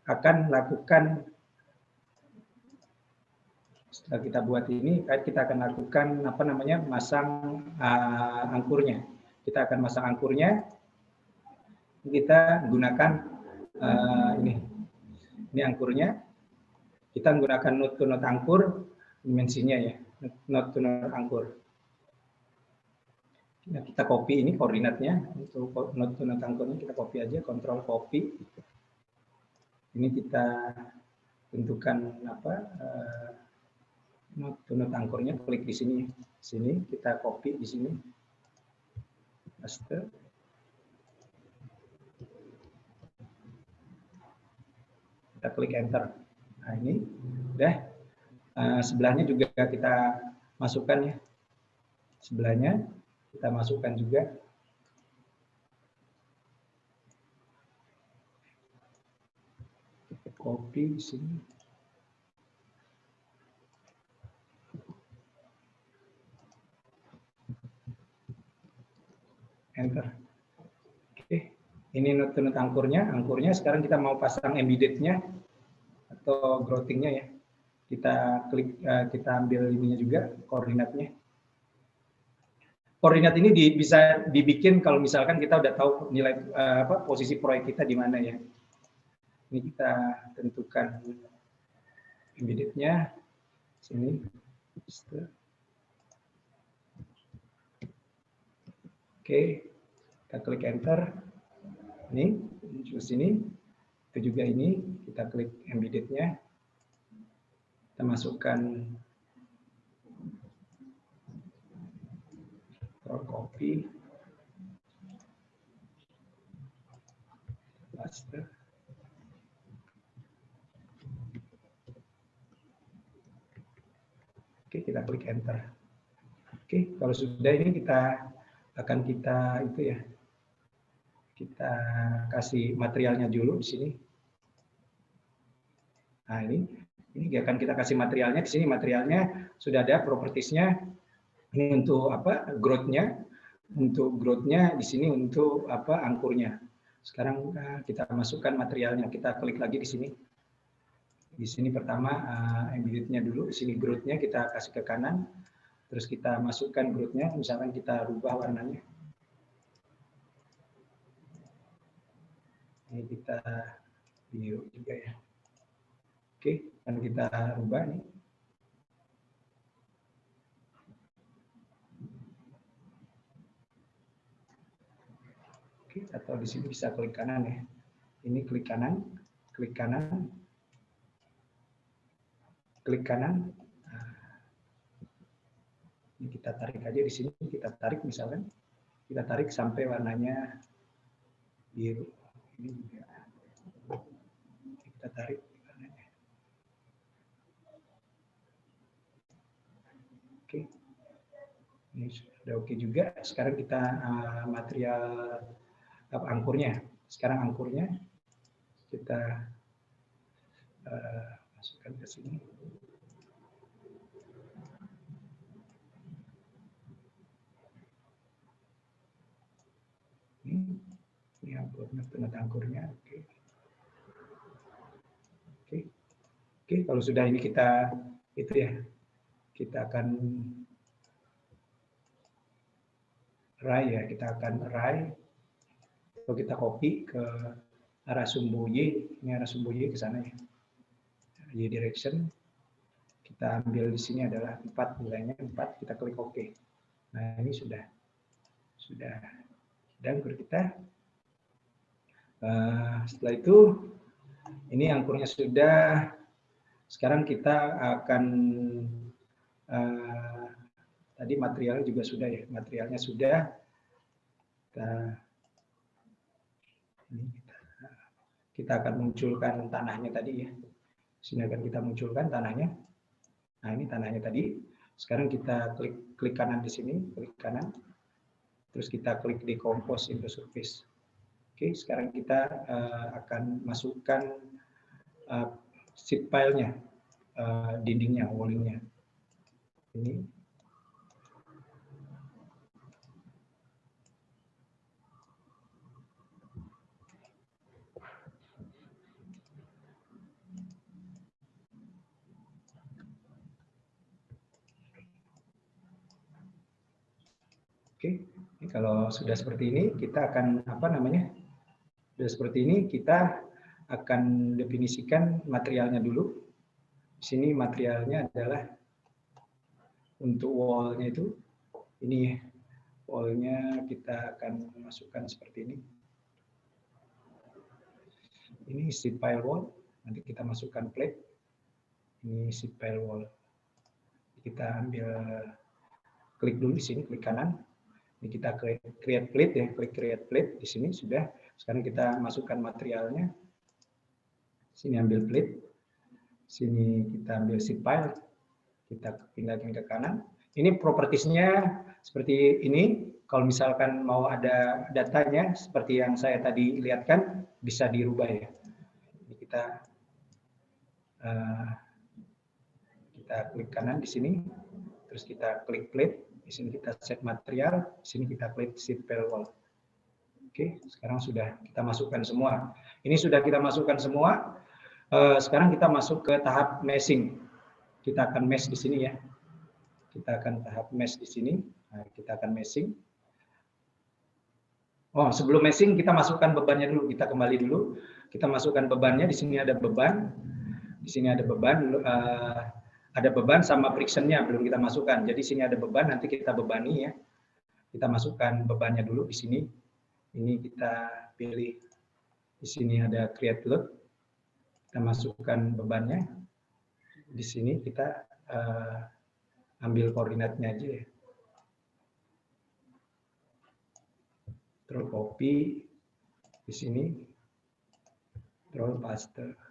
akan lakukan, setelah kita buat ini, kita akan lakukan masang angkurnya. Kita akan masang angkurnya. Kita gunakan ini angkurnya. Kita menggunakan node to node angkur, dimensinya ya, node to node angkur. Nah, kita copy ini koordinatnya untuk node to node angkurnya, kita copy aja, control copy. Ini kita tentukan node to node angkurnya, klik di sini, kita copy di sini, paste. Kita klik enter. Nah ini udah, sebelahnya juga kita masukkan ya, sebelahnya kita masukkan juga. Copy di sini. Enter. Oke, ini node to node angkurnya. Sekarang kita mau pasang embedded-nya atau grounding-nya ya. Kita klik, kita ambil ininya juga, koordinatnya. Koordinat ini bisa dibikin kalau misalkan kita udah tahu nilai posisi proyek kita di mana ya. Ini kita tentukan embedded-nya sini. Oke, kita klik enter. Ini muncul sini. Itu juga ini, kita klik embedded-nya. Kita masukkan copy, paste. Oke, kita klik enter. Oke, kalau sudah ini kita itu ya. Kita kasih materialnya dulu di sini. Nah, ini akan kita kasih materialnya di sini. Materialnya sudah ada propertiesnya. Ini untuk growth-nya. Untuk growth-nya di sini untuk angkurnya. Sekarang kita masukkan materialnya. Kita klik lagi di sini. Di sini pertama embedded-nya dulu. Di sini growth-nya kita kasih ke kanan. Terus kita masukkan growth-nya. Misalkan kita rubah warnanya. Ini kita biru juga ya. Oke, dan kita rubah nih. Oke, atau di sini bisa klik kanan ya. Ini klik kanan, klik kanan, klik kanan. Nah, ini kita tarik aja di sini, kita tarik misalkan, kita tarik sampai warnanya biru. Ini juga kita tarik. Oke, ini sudah oke juga. Sekarang kita material angkurnya. Sekarang angkurnya kita masukkan ke sini. Ini angkurnya. Oke, kalau sudah ini kita itu ya. Kita akan array ya, kita akan array. Kalau kita copy ke arah sumbu Y, ini arah sumbu Y ke sana ya. Y direction. Kita ambil di sini adalah 4, nilainya 4, kita klik OK. Nah, ini sudah angkur kita. Setelah itu, ini angkurnya sudah. Sekarang kita akan tadi materialnya juga sudah ya, materialnya sudah. Kita akan munculkan tanahnya tadi ya. Sini akan kita munculkan tanahnya. Nah, ini tanahnya tadi. Sekarang kita klik kanan di sini, klik kanan. Terus kita klik di compose into surface. Oke, sekarang kita akan masukkan sheet pile-nya, dindingnya, wallingnya. Ini. Oke, ini kalau sudah seperti ini kita akan sudah seperti ini kita akan definisikan materialnya dulu. Di sini materialnya adalah untuk wall-nya itu, ini wall-nya kita akan masukkan seperti ini. Ini sheet pile wall, nanti kita masukkan plate. Ini sheet pile wall. Kita ambil, klik dulu di sini, klik kanan. Ini kita create plate ya, klik create plate di sini sudah. Sekarang kita masukkan materialnya. Sini ambil plate. Sini kita ambil sheet pile. Kita pindahkan ke kanan. Ini propertiesnya seperti ini. Kalau misalkan mau ada datanya seperti yang saya tadi lihatkan, bisa dirubah ya. Ini kita klik kanan di sini, terus kita klik plate. Di sini kita set material, di sini kita klik sheet pile wall. Oke, sekarang sudah kita masukkan semua. Ini sudah kita masukkan semua. Sekarang kita masuk ke tahap meshing. Kita akan mesh di sini ya. Kita akan tahap mesh di sini. Nah, kita akan meshing. Oh, sebelum meshing kita masukkan bebannya dulu. Kita kembali dulu. Kita masukkan bebannya. Di sini ada beban. Di sini ada beban. Ada beban sama frictionnya belum kita masukkan. Jadi sini ada beban, nanti kita bebani ya. Kita masukkan bebannya dulu di sini. Ini kita pilih. Di sini ada create load. Kita masukkan bebannya. Di sini kita ambil koordinatnya aja ya. Control copy di sini. Control paste.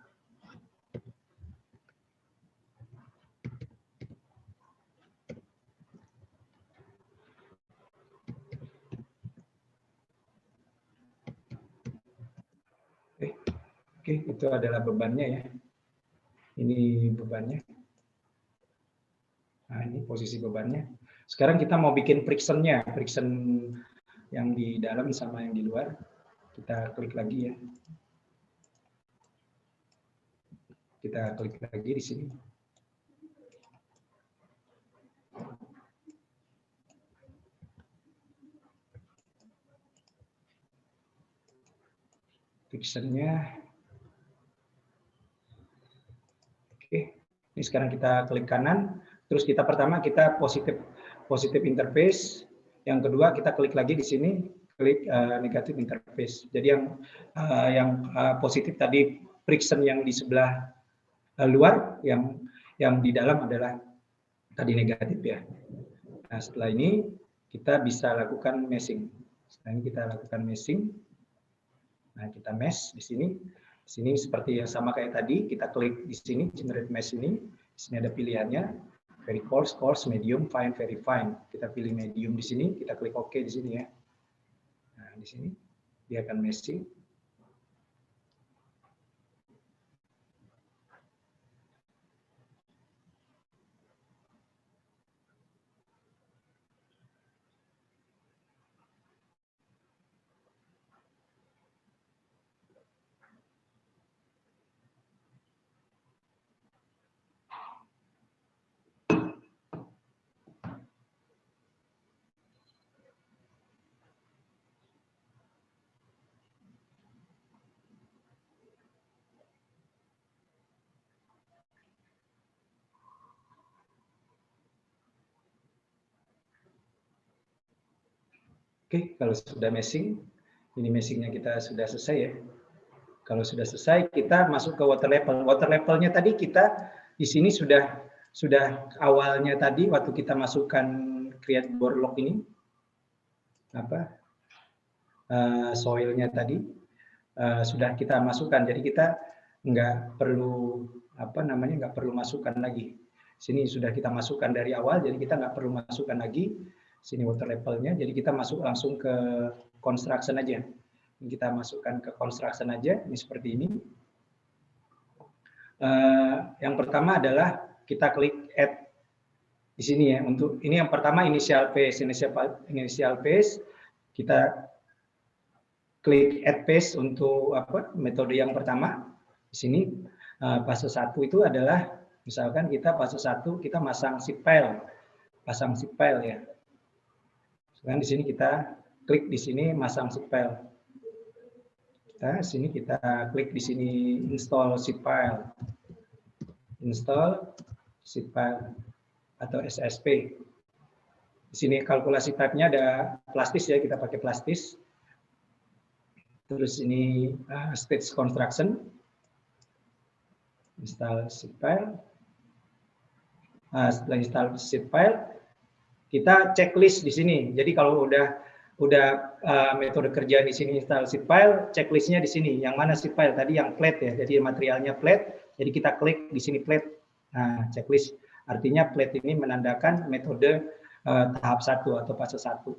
Oke, itu adalah bebannya ya. Ini bebannya. Nah, ini posisi bebannya. Sekarang kita mau bikin friction-nya, friction yang di dalam sama yang di luar. Kita klik lagi ya. Kita klik lagi di sini. Friction-nya. Oke, ini sekarang kita klik kanan. Terus kita pertama kita positif interface. Yang kedua kita klik lagi di sini, klik negatif interface. Jadi yang positif tadi friction yang di sebelah luar, yang di dalam adalah tadi negatif ya. Nah, setelah ini kita bisa lakukan meshing. Setelah ini kita lakukan meshing. Nah, kita mesh di sini. Di sini seperti yang sama kayak tadi, kita klik di sini generate mesh ini. Di sini ada pilihannya very coarse, coarse, medium, fine, very fine. Kita pilih medium di sini, kita klik OK di sini ya. Nah, di sini dia akan meshing. Oke, kalau sudah meshing, ini meshingnya kita sudah selesai ya. Kalau sudah selesai, kita masuk ke water level. Water levelnya tadi kita di sini sudah awalnya tadi waktu kita masukkan create bore log ini, soilnya tadi sudah kita masukkan. Jadi kita nggak perlu nggak perlu masukkan lagi. Sini sudah kita masukkan dari awal, jadi kita nggak perlu masukkan lagi. Sini water levelnya, jadi kita masuk langsung ke construction aja. Kita masukkan ke construction aja, ini seperti ini. Yang pertama adalah kita klik add di sini ya. Untuk ini yang pertama initial phase, kita klik add phase untuk metode yang pertama. Di sini fase 1 itu adalah misalkan kita fase 1 kita pasang sheet pile ya. Dan di sini kita klik di sini masang zip file. Kita klik di sini install zip file. Install zip file atau SSP. Di sini kalkulasi type-nya ada plastis ya, kita pakai plastis. Terus ini stage construction. Install zip file. Setelah install zip file, kita checklist di sini. Jadi kalau udah metode kerja di sini install zip file, checklistnya di sini. Yang mana zip file tadi yang flat ya, jadi materialnya flat. Jadi kita klik di sini flat. Nah, checklist artinya flat ini menandakan metode tahap 1 atau fase 1.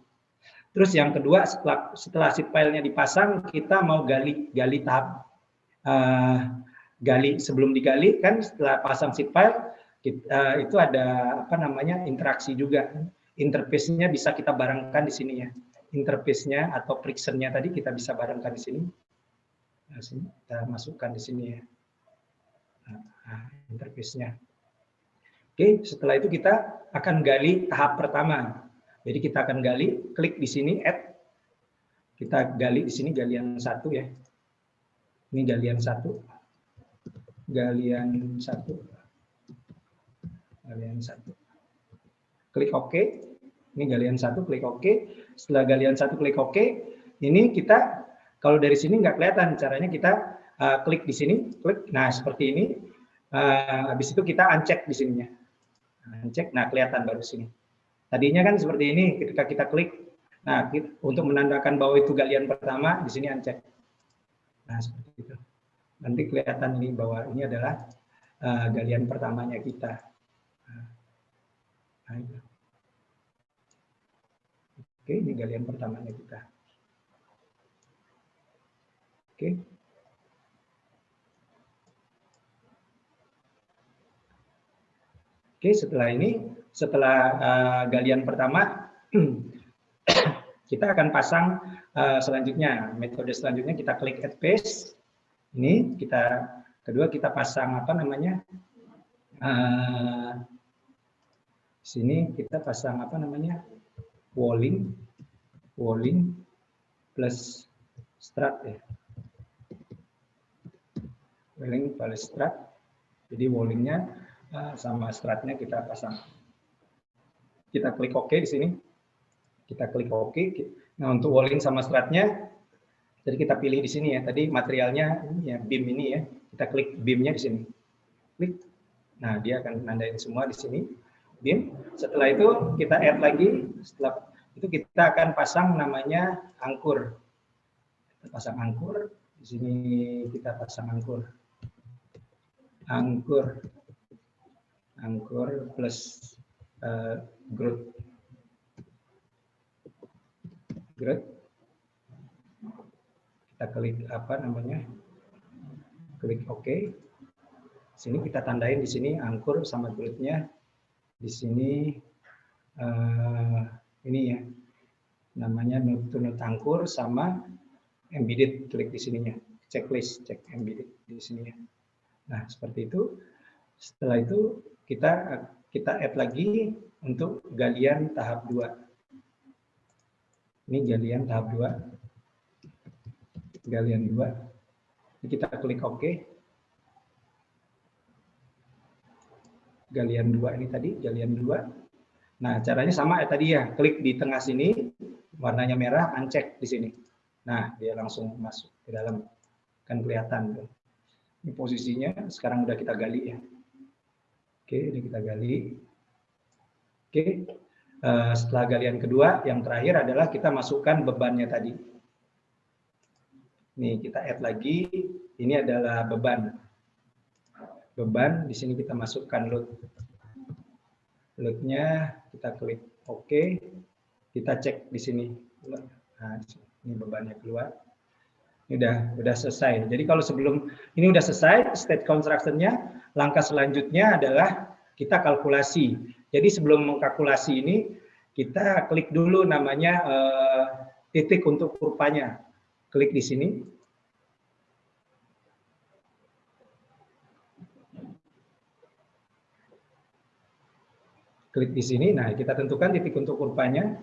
Terus yang kedua, setelah zip file-nya dipasang, kita mau gali tahap gali. Sebelum digali kan setelah pasang zip file itu ada interaksi juga. Interface-nya bisa kita barengkan di sini ya. Interface-nya atau friction-nya tadi kita bisa barengkan di sini. Nah, sini kita masukkan di sini ya. Interface-nya. Oke, setelah itu kita akan gali tahap pertama. Jadi kita akan gali, klik di sini add. Kita gali di sini galian 1 ya. Ini galian 1. Galian 1. Galian 1. Klik OK. Ini galian 1, klik OK. Setelah galian 1 klik OK, ini kita kalau dari sini nggak kelihatan, caranya kita klik di sini, klik. Nah, seperti ini. Habis itu kita uncheck di sininya. Uncheck, nah kelihatan baru sini. Tadinya kan seperti ini ketika kita klik. Nah, untuk menandakan bahwa itu galian pertama, di sini uncheck. Nah, seperti itu. Nanti kelihatan ini bahwa ini adalah galian pertamanya kita. Nah, itu. Oke, ini galian pertamanya kita. Oke. Oke, setelah ini, setelah galian pertama, kita akan pasang selanjutnya. Metode selanjutnya kita klik add paste. Ini kedua kita pasang sini kita pasang walling plus strut ya. Walling plus strut. Jadi wallingnya sama strutnya kita pasang. Kita klik OK di sini. Kita klik OK. Nah, untuk walling sama strutnya, jadi kita pilih di sini ya. Tadi materialnya ini ya, beam ini ya. Kita klik beamnya di sini. Klik. Nah, dia akan nandain semua di sini. Beam. Setelah itu kita add lagi. Setelah itu kita akan pasang namanya angkur. Kita pasang angkur. Di sini kita pasang angkur. Angkur plus grout. Kita klik klik OK. Sini kita tandain di sini angkur sama groutnya. Di sini ini ya, namanya nut angkur sama embedded, klik di sininya. Checklist, cek embedded di sini ya. Nah, seperti itu. Setelah itu kita add lagi untuk galian tahap 2. Ini galian tahap 2. Galian 2. Ini kita klik OK. Galian 2 ini tadi, galian 2. Nah, caranya sama tadi ya, klik di tengah sini, warnanya merah, uncheck di sini. Nah, dia langsung masuk ke dalam. Kan kelihatan tuh. Ini posisinya sekarang udah kita gali ya. Oke, ini kita gali. Oke, setelah galian kedua, yang terakhir adalah kita masukkan bebannya tadi. Nih, kita add lagi. Ini adalah beban. Beban, di sini kita masukkan load. Load-nya kita klik OK. Kita cek di sini. Nah, ini bebannya keluar. Ini udah selesai. Jadi kalau sebelum ini udah selesai state construction-nya, langkah selanjutnya adalah kita kalkulasi. Jadi sebelum mengkalkulasi ini kita klik dulu namanya titik untuk kurvanya. Klik di sini. Klik di sini. Nah, kita tentukan titik untuk kurvanya.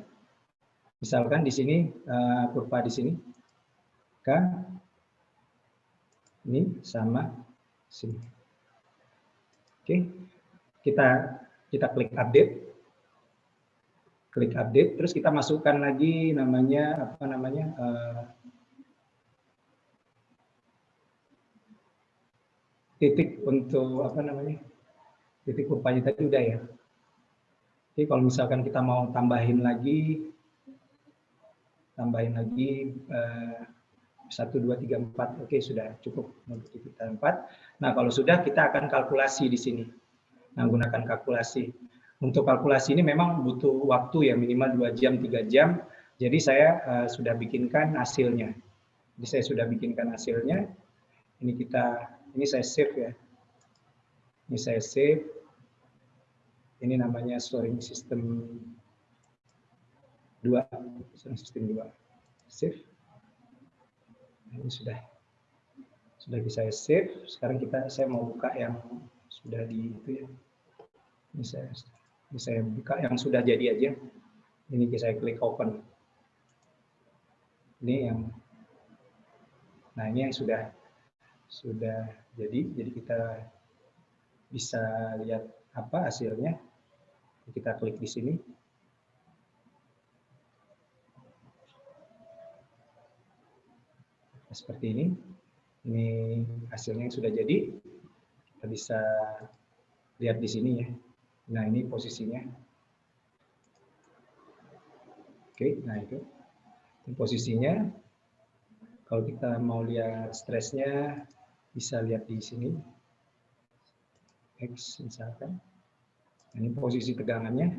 Misalkan di sini kurva di sini K ini sama sini. Oke, kita klik update. Klik update, terus kita masukkan lagi namanya apa namanya titik untuk apa namanya titik kurvanya tadi udah ya. Oke, kalau misalkan kita mau tambahin lagi 1, 2, 3, 4, oke sudah cukup untuk kita 4. Nah kalau sudah kita akan kalkulasi di sini. Nah gunakan kalkulasi. Untuk kalkulasi ini memang butuh waktu ya minimal 2 jam 3 jam. Jadi saya sudah bikinkan hasilnya. Jadi saya sudah bikinkan hasilnya. Ini saya save ya. Ini saya save. Ini namanya scoring system 2. Scoring system 2. Save. Ini sudah bisa save. Sekarang saya mau buka yang sudah di itu ya. Ini saya buka yang sudah jadi aja. Ini saya klik open. Ini yang ini yang sudah jadi kita bisa lihat apa hasilnya. Kita klik di sini. Seperti ini. Ini hasilnya yang sudah jadi. Kita bisa lihat di sini ya. Nah, ini posisinya. Oke, nah itu. Ini posisinya. Kalau kita mau lihat stresnya, bisa lihat di sini. X misalkan. Ini posisi tegangannya.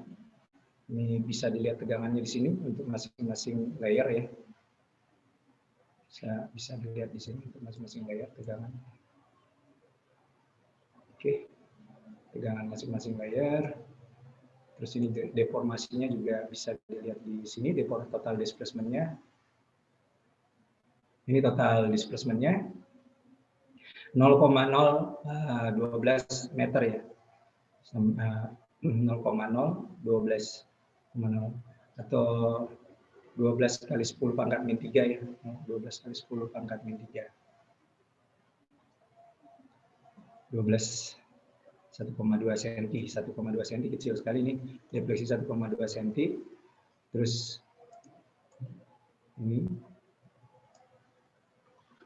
Ini bisa dilihat tegangannya di sini untuk masing-masing layer ya. Bisa dilihat di sini untuk masing-masing layer tegangannya. Oke. Tegangan masing-masing layer. Terus ini deformasinya juga bisa dilihat di sini, total displacement-nya. Ini total displacement-nya 0,012 meter ya. 0,012 atau 12 kali 10 pangkat min 3 ya. 12 kali 10 pangkat min 3. 12 1,2 cm, 1,2 cm kecil sekali ini, defleksi 1,2 cm. Terus ini.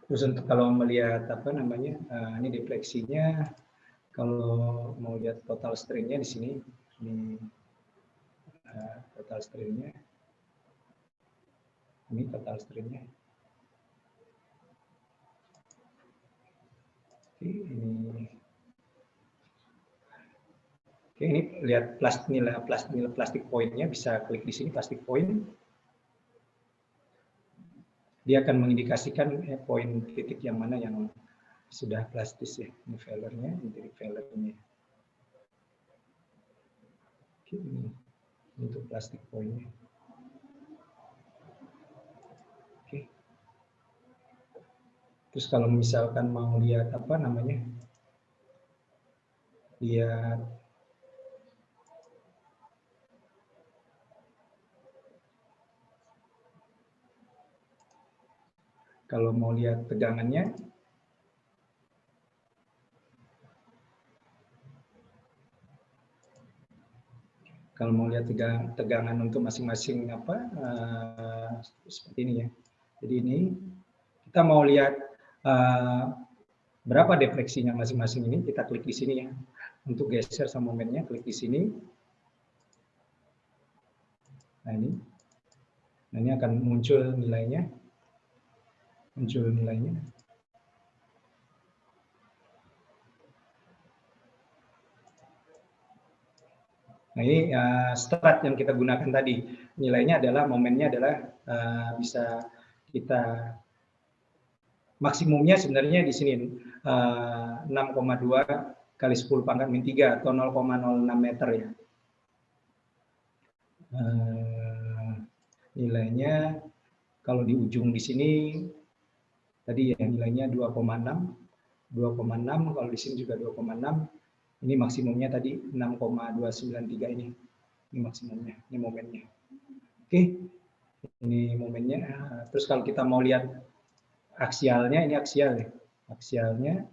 Terus untuk kalau melihat apa namanya, ini defleksinya, kalau mau lihat total strain-nya di sini, ini total strain-nya. Ini total strain-nya. Oke, ini. Oke, ini lihat nilai plastik point-nya, bisa klik di sini plastik point. Dia akan mengindikasikan poin titik yang mana yang sudah plastis ya, ini failernya, ini failernya. Oke, ini untuk plastik point-nya. Oke. Terus kalau misalkan mau lihat apa namanya, lihat kalau mau lihat tegangannya, kalau mau lihat tegangan untuk masing-masing apa seperti ini ya. Jadi ini kita mau lihat berapa defleksinya masing-masing ini, kita klik di sini ya. Untuk geser sama momennya, klik di sini. Nah ini akan muncul nilainya. Nah ini strat yang kita gunakan tadi, nilainya adalah momennya adalah bisa kita maksimumnya sebenarnya di sini 6,2 kali 10 pangkat min 3 atau 0,06 meter ya. Nilainya kalau di ujung di sini tadi ya nilainya 2,6 kalau di sini juga 2,6. Ini maksimumnya tadi 6,293 ini maksimumnya, ini momennya. Oke, Ini momennya. Terus kalau kita mau lihat aksialnya, ini aksial ya. Aksialnya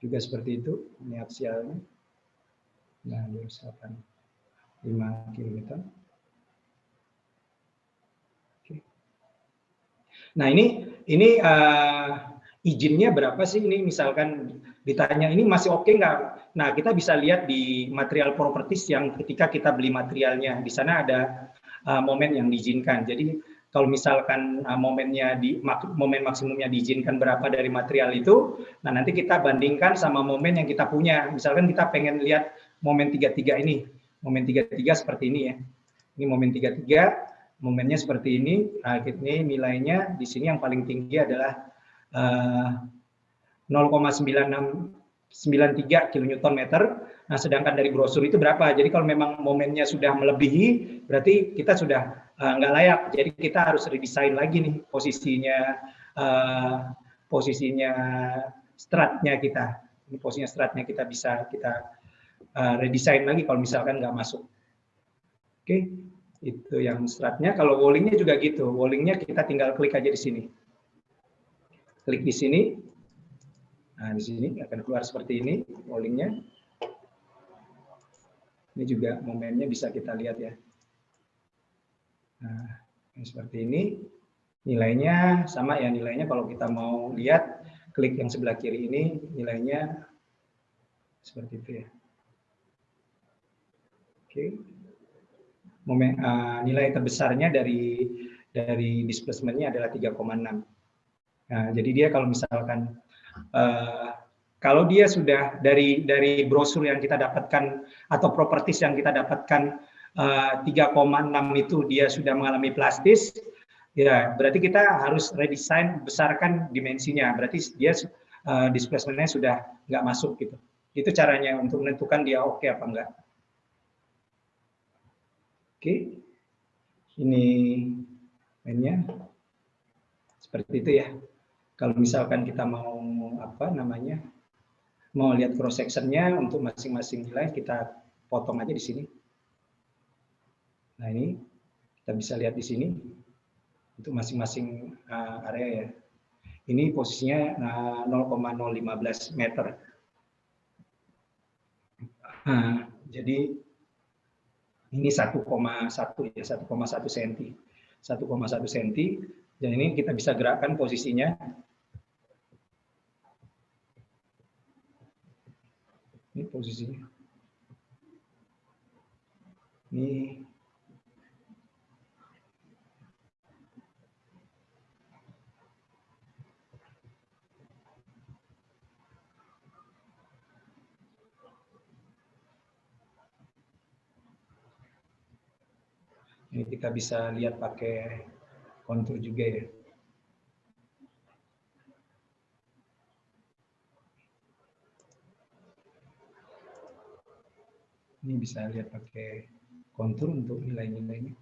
juga seperti itu. Ini aksialnya. Nah, 5 km. Oke. Nah, ini izinnya berapa sih? Ini misalkan ditanya ini masih oke nggak? Nah, kita bisa lihat di material properties yang ketika kita beli materialnya. Di sana ada momen yang diizinkan. Jadi kalau misalkan momennya momen maksimumnya diizinkan berapa dari material itu, nah nanti kita bandingkan sama momen yang kita punya. Misalkan kita pengen lihat momen 33 ini, momen 33 seperti ini ya. Ini momen 33, momennya seperti ini. Nah, ini nilainya di sini yang paling tinggi adalah 0,9693 kN/m. Nah, sedangkan dari brosur itu berapa? Jadi kalau memang momennya sudah melebihi, berarti kita sudah nggak layak. Jadi kita harus redesign lagi nih posisinya stratnya kita. Ini posisinya stratnya kita bisa kita redesign lagi kalau misalkan nggak masuk. Oke, itu yang stratnya. Kalau wallingnya juga gitu. Wallingnya kita tinggal klik aja di sini. Klik di sini. Nah, di sini akan keluar seperti ini wallingnya. Ini juga momennya bisa kita lihat ya. Nah, yang seperti ini. Nilainya sama ya, nilainya kalau kita mau lihat, klik yang sebelah kiri ini, nilainya seperti itu ya. Oke. Nilai terbesarnya dari displacement-nya adalah 3,6. Nah, jadi dia kalau misalkan kalau dia sudah dari brosur yang kita dapatkan atau properties yang kita dapatkan 3,6 itu dia sudah mengalami plastis, ya berarti kita harus redesign, besarkan dimensinya. Berarti dia displacement-nya sudah nggak masuk gitu. Itu caranya untuk menentukan dia oke apa enggak. Oke, ini mainnya seperti itu ya. Kalau misalkan kita mau mau lihat cross sectionnya untuk masing-masing nilai, kita potong aja di sini. Nah, ini kita bisa lihat di sini untuk masing-masing area ya. Ini posisinya 0,015 meter. Nah, jadi ini 1,1 ya, 1,1 cm. 1,1 cm. Dan ini kita bisa gerakkan posisinya. Ini posisinya. Ini kita bisa lihat pakai kontur juga ya. Ini bisa lihat pakai kontur untuk nilai-nilainya.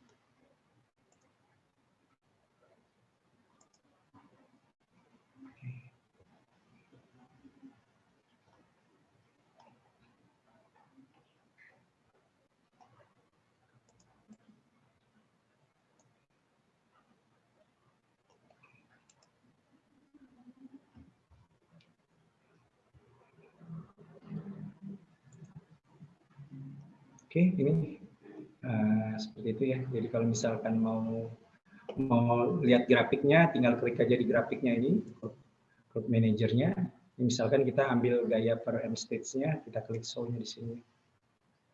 Oke, ini seperti itu ya. Jadi kalau misalkan mau lihat grafiknya, tinggal klik aja di grafiknya ini, group manajernya. Misalkan kita ambil gaya per M stage-nya, kita klik show-nya di sini.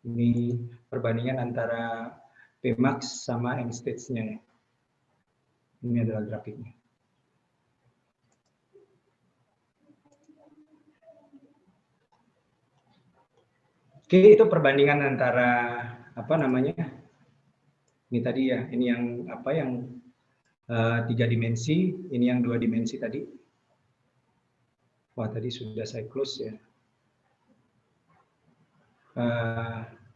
Ini perbandingan antara Pmax sama M stage-nya. Ini adalah grafiknya. Oke, itu perbandingan antara ini tadi ya, ini yang 3 dimensi, ini yang 2 dimensi tadi. Wah, tadi sudah saya close ya.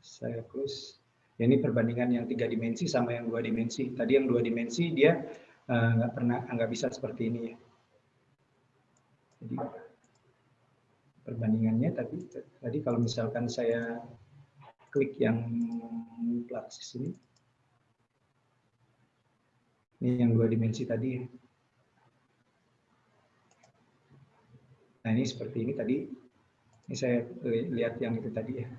Saya close. Ya, ini perbandingan yang 3 dimensi sama yang 2 dimensi. Tadi yang 2 dimensi dia nggak bisa seperti ini ya. Jadi perbandingannya tadi kalau misalkan saya klik yang platsis ini, Ini yang 2 dimensi tadi. Nah, ini seperti ini tadi. Ini saya lihat yang itu tadi ya.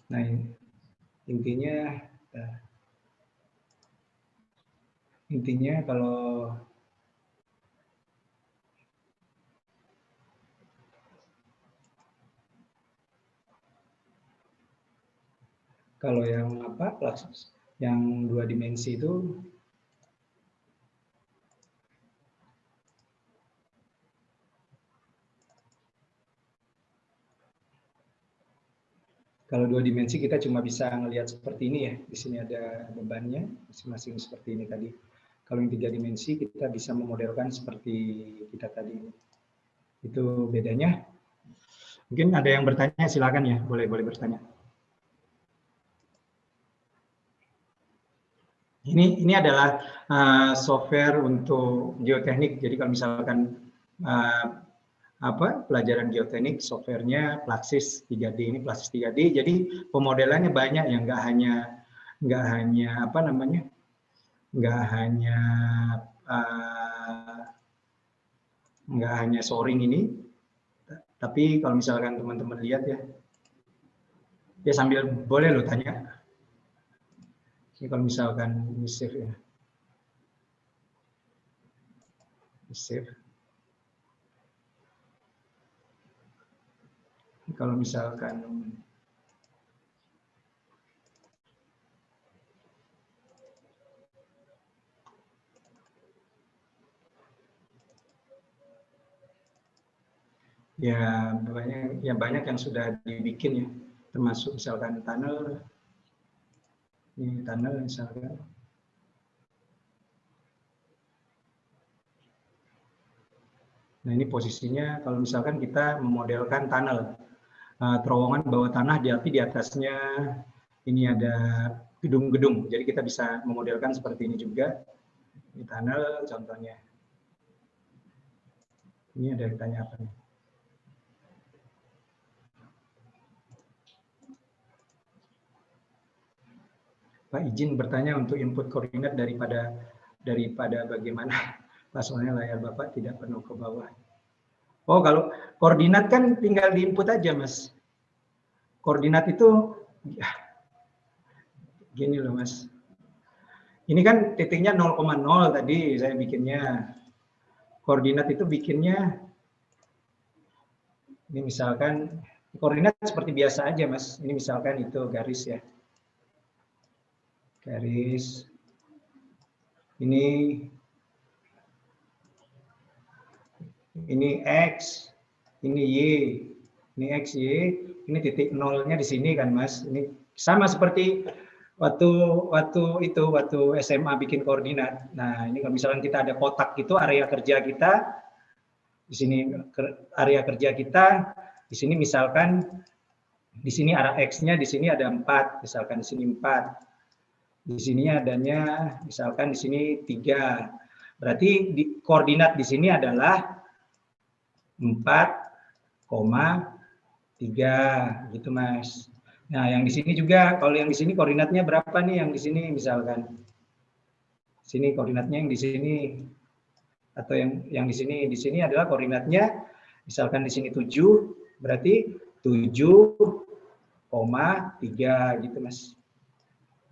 Nah, intinya kalau yang yang 2 dimensi itu kalau 2 dimensi kita cuma bisa ngelihat seperti ini ya. Di sini ada bebannya masing-masing seperti ini tadi. Kalau yang 3 dimensi kita bisa memodelkan seperti kita tadi. Itu bedanya. Mungkin ada yang bertanya, silakan ya, boleh bertanya. Ini adalah software untuk geoteknik. Jadi kalau misalkan pelajaran geoteknik, softwarenya Plaxis 3D, ini Plaxis 3D. Jadi pemodelannya banyak ya, nggak hanya shoring ini. Tapi kalau misalkan teman-teman lihat ya sambil boleh lo tanya. Ini kalau misalkan ini save ya, save. Kalau misalkan ya banyak yang sudah dibikin ya, termasuk misalkan tunnel. Ini tunnel misalkan. Nah, ini posisinya kalau misalkan kita memodelkan tunnel, terowongan bawah tanah, tapi di atasnya ini ada gedung-gedung. Jadi kita bisa memodelkan seperti ini juga. Ini tunnel contohnya. Ini ada yang tanya apa nih? Pak, izin bertanya untuk input koordinat daripada bagaimana pasalnya layar Bapak tidak penuh ke bawah. Oh, kalau koordinat kan tinggal di input aja, Mas. Koordinat itu gini loh, Mas. Ini kan titiknya 0,0 tadi saya bikinnya. Koordinat itu bikinnya ini misalkan koordinat seperti biasa aja, Mas. Ini misalkan itu garis ya. Garis ini X, ini Y, ini X, Y, ini titik nolnya di sini kan Mas. Ini sama seperti waktu SMA bikin koordinat. Nah, ini kalau misalkan kita ada kotak itu area kerja kita, di sini area kerja kita, di sini misalkan di sini arah X-nya di sini ada 4, misalkan di sini 4. Di sini adanya misalkan di sini 3. Berarti koordinat di sini adalah 4,3 gitu Mas. Nah, yang di sini juga kalau yang di sini koordinatnya berapa nih yang di sini misalkan. Sini koordinatnya yang di sini atau yang di sini adalah koordinatnya misalkan di sini 7, berarti 7,3 gitu Mas.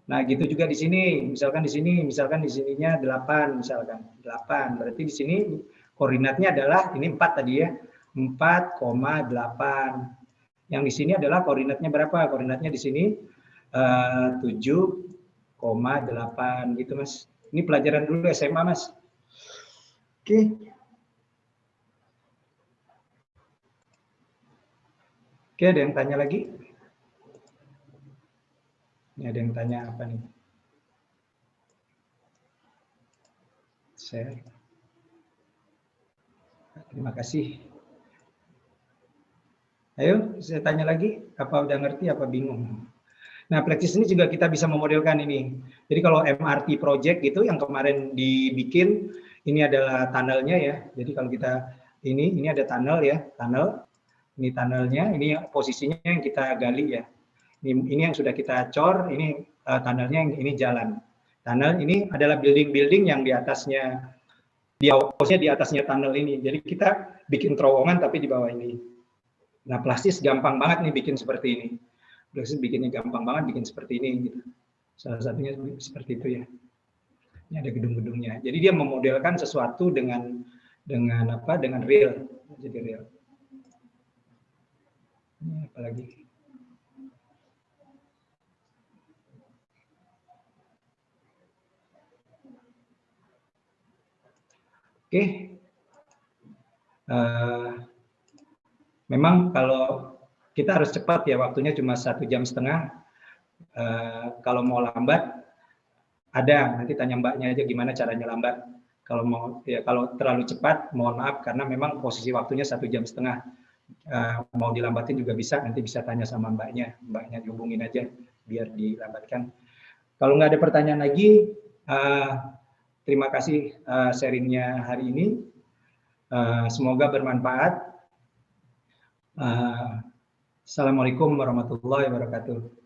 Nah, gitu juga di sini. Misalkan di sininya 8, misalkan 8. Berarti di sini koordinatnya adalah ini 4 tadi ya. 4,8. Yang di sini adalah koordinatnya berapa? Koordinatnya di sini 7,8 gitu, Mas. Ini pelajaran dulu SMA, Mas. Oke. Oke, ada yang tanya lagi? Ini ada yang tanya apa nih? Share. Terima kasih. Ayo, saya tanya lagi. Apa udah ngerti, apa bingung? Nah, Plaxis ini juga kita bisa memodelkan ini. Jadi kalau MRT project gitu, yang kemarin dibikin, ini adalah tunnelnya ya. Jadi kalau kita ini ada tunnel ya, tunnel. Ini tunnelnya, ini posisinya yang kita gali ya. Ini yang sudah kita cor, ini tunnelnya, ini jalan. Tunnel ini adalah building-building yang di atasnya, posisinya di atasnya tunnel ini. Jadi kita bikin terowongan tapi di bawah ini. Nah, plastis gampang banget nih bikin seperti ini. Plastis bikinnya gampang banget bikin seperti ini. Gitu. Salah satunya seperti itu ya. Ini ada gedung-gedungnya. Jadi dia memodelkan sesuatu dengan apa? Dengan real. Jadi real. Ini apa lagi? Oke. Memang kalau kita harus cepat ya, waktunya cuma 1,5 jam. Kalau mau lambat, ada, nanti tanya mbaknya aja gimana caranya lambat. Kalau mau ya, kalau terlalu cepat, mohon maaf karena memang posisi waktunya 1,5 jam. Mau dilambatin juga bisa, nanti bisa tanya sama mbaknya dihubungin aja biar dilambatkan. Kalau nggak ada pertanyaan lagi, terima kasih sharingnya hari ini. Semoga bermanfaat. Assalamualaikum warahmatullahi wabarakatuh.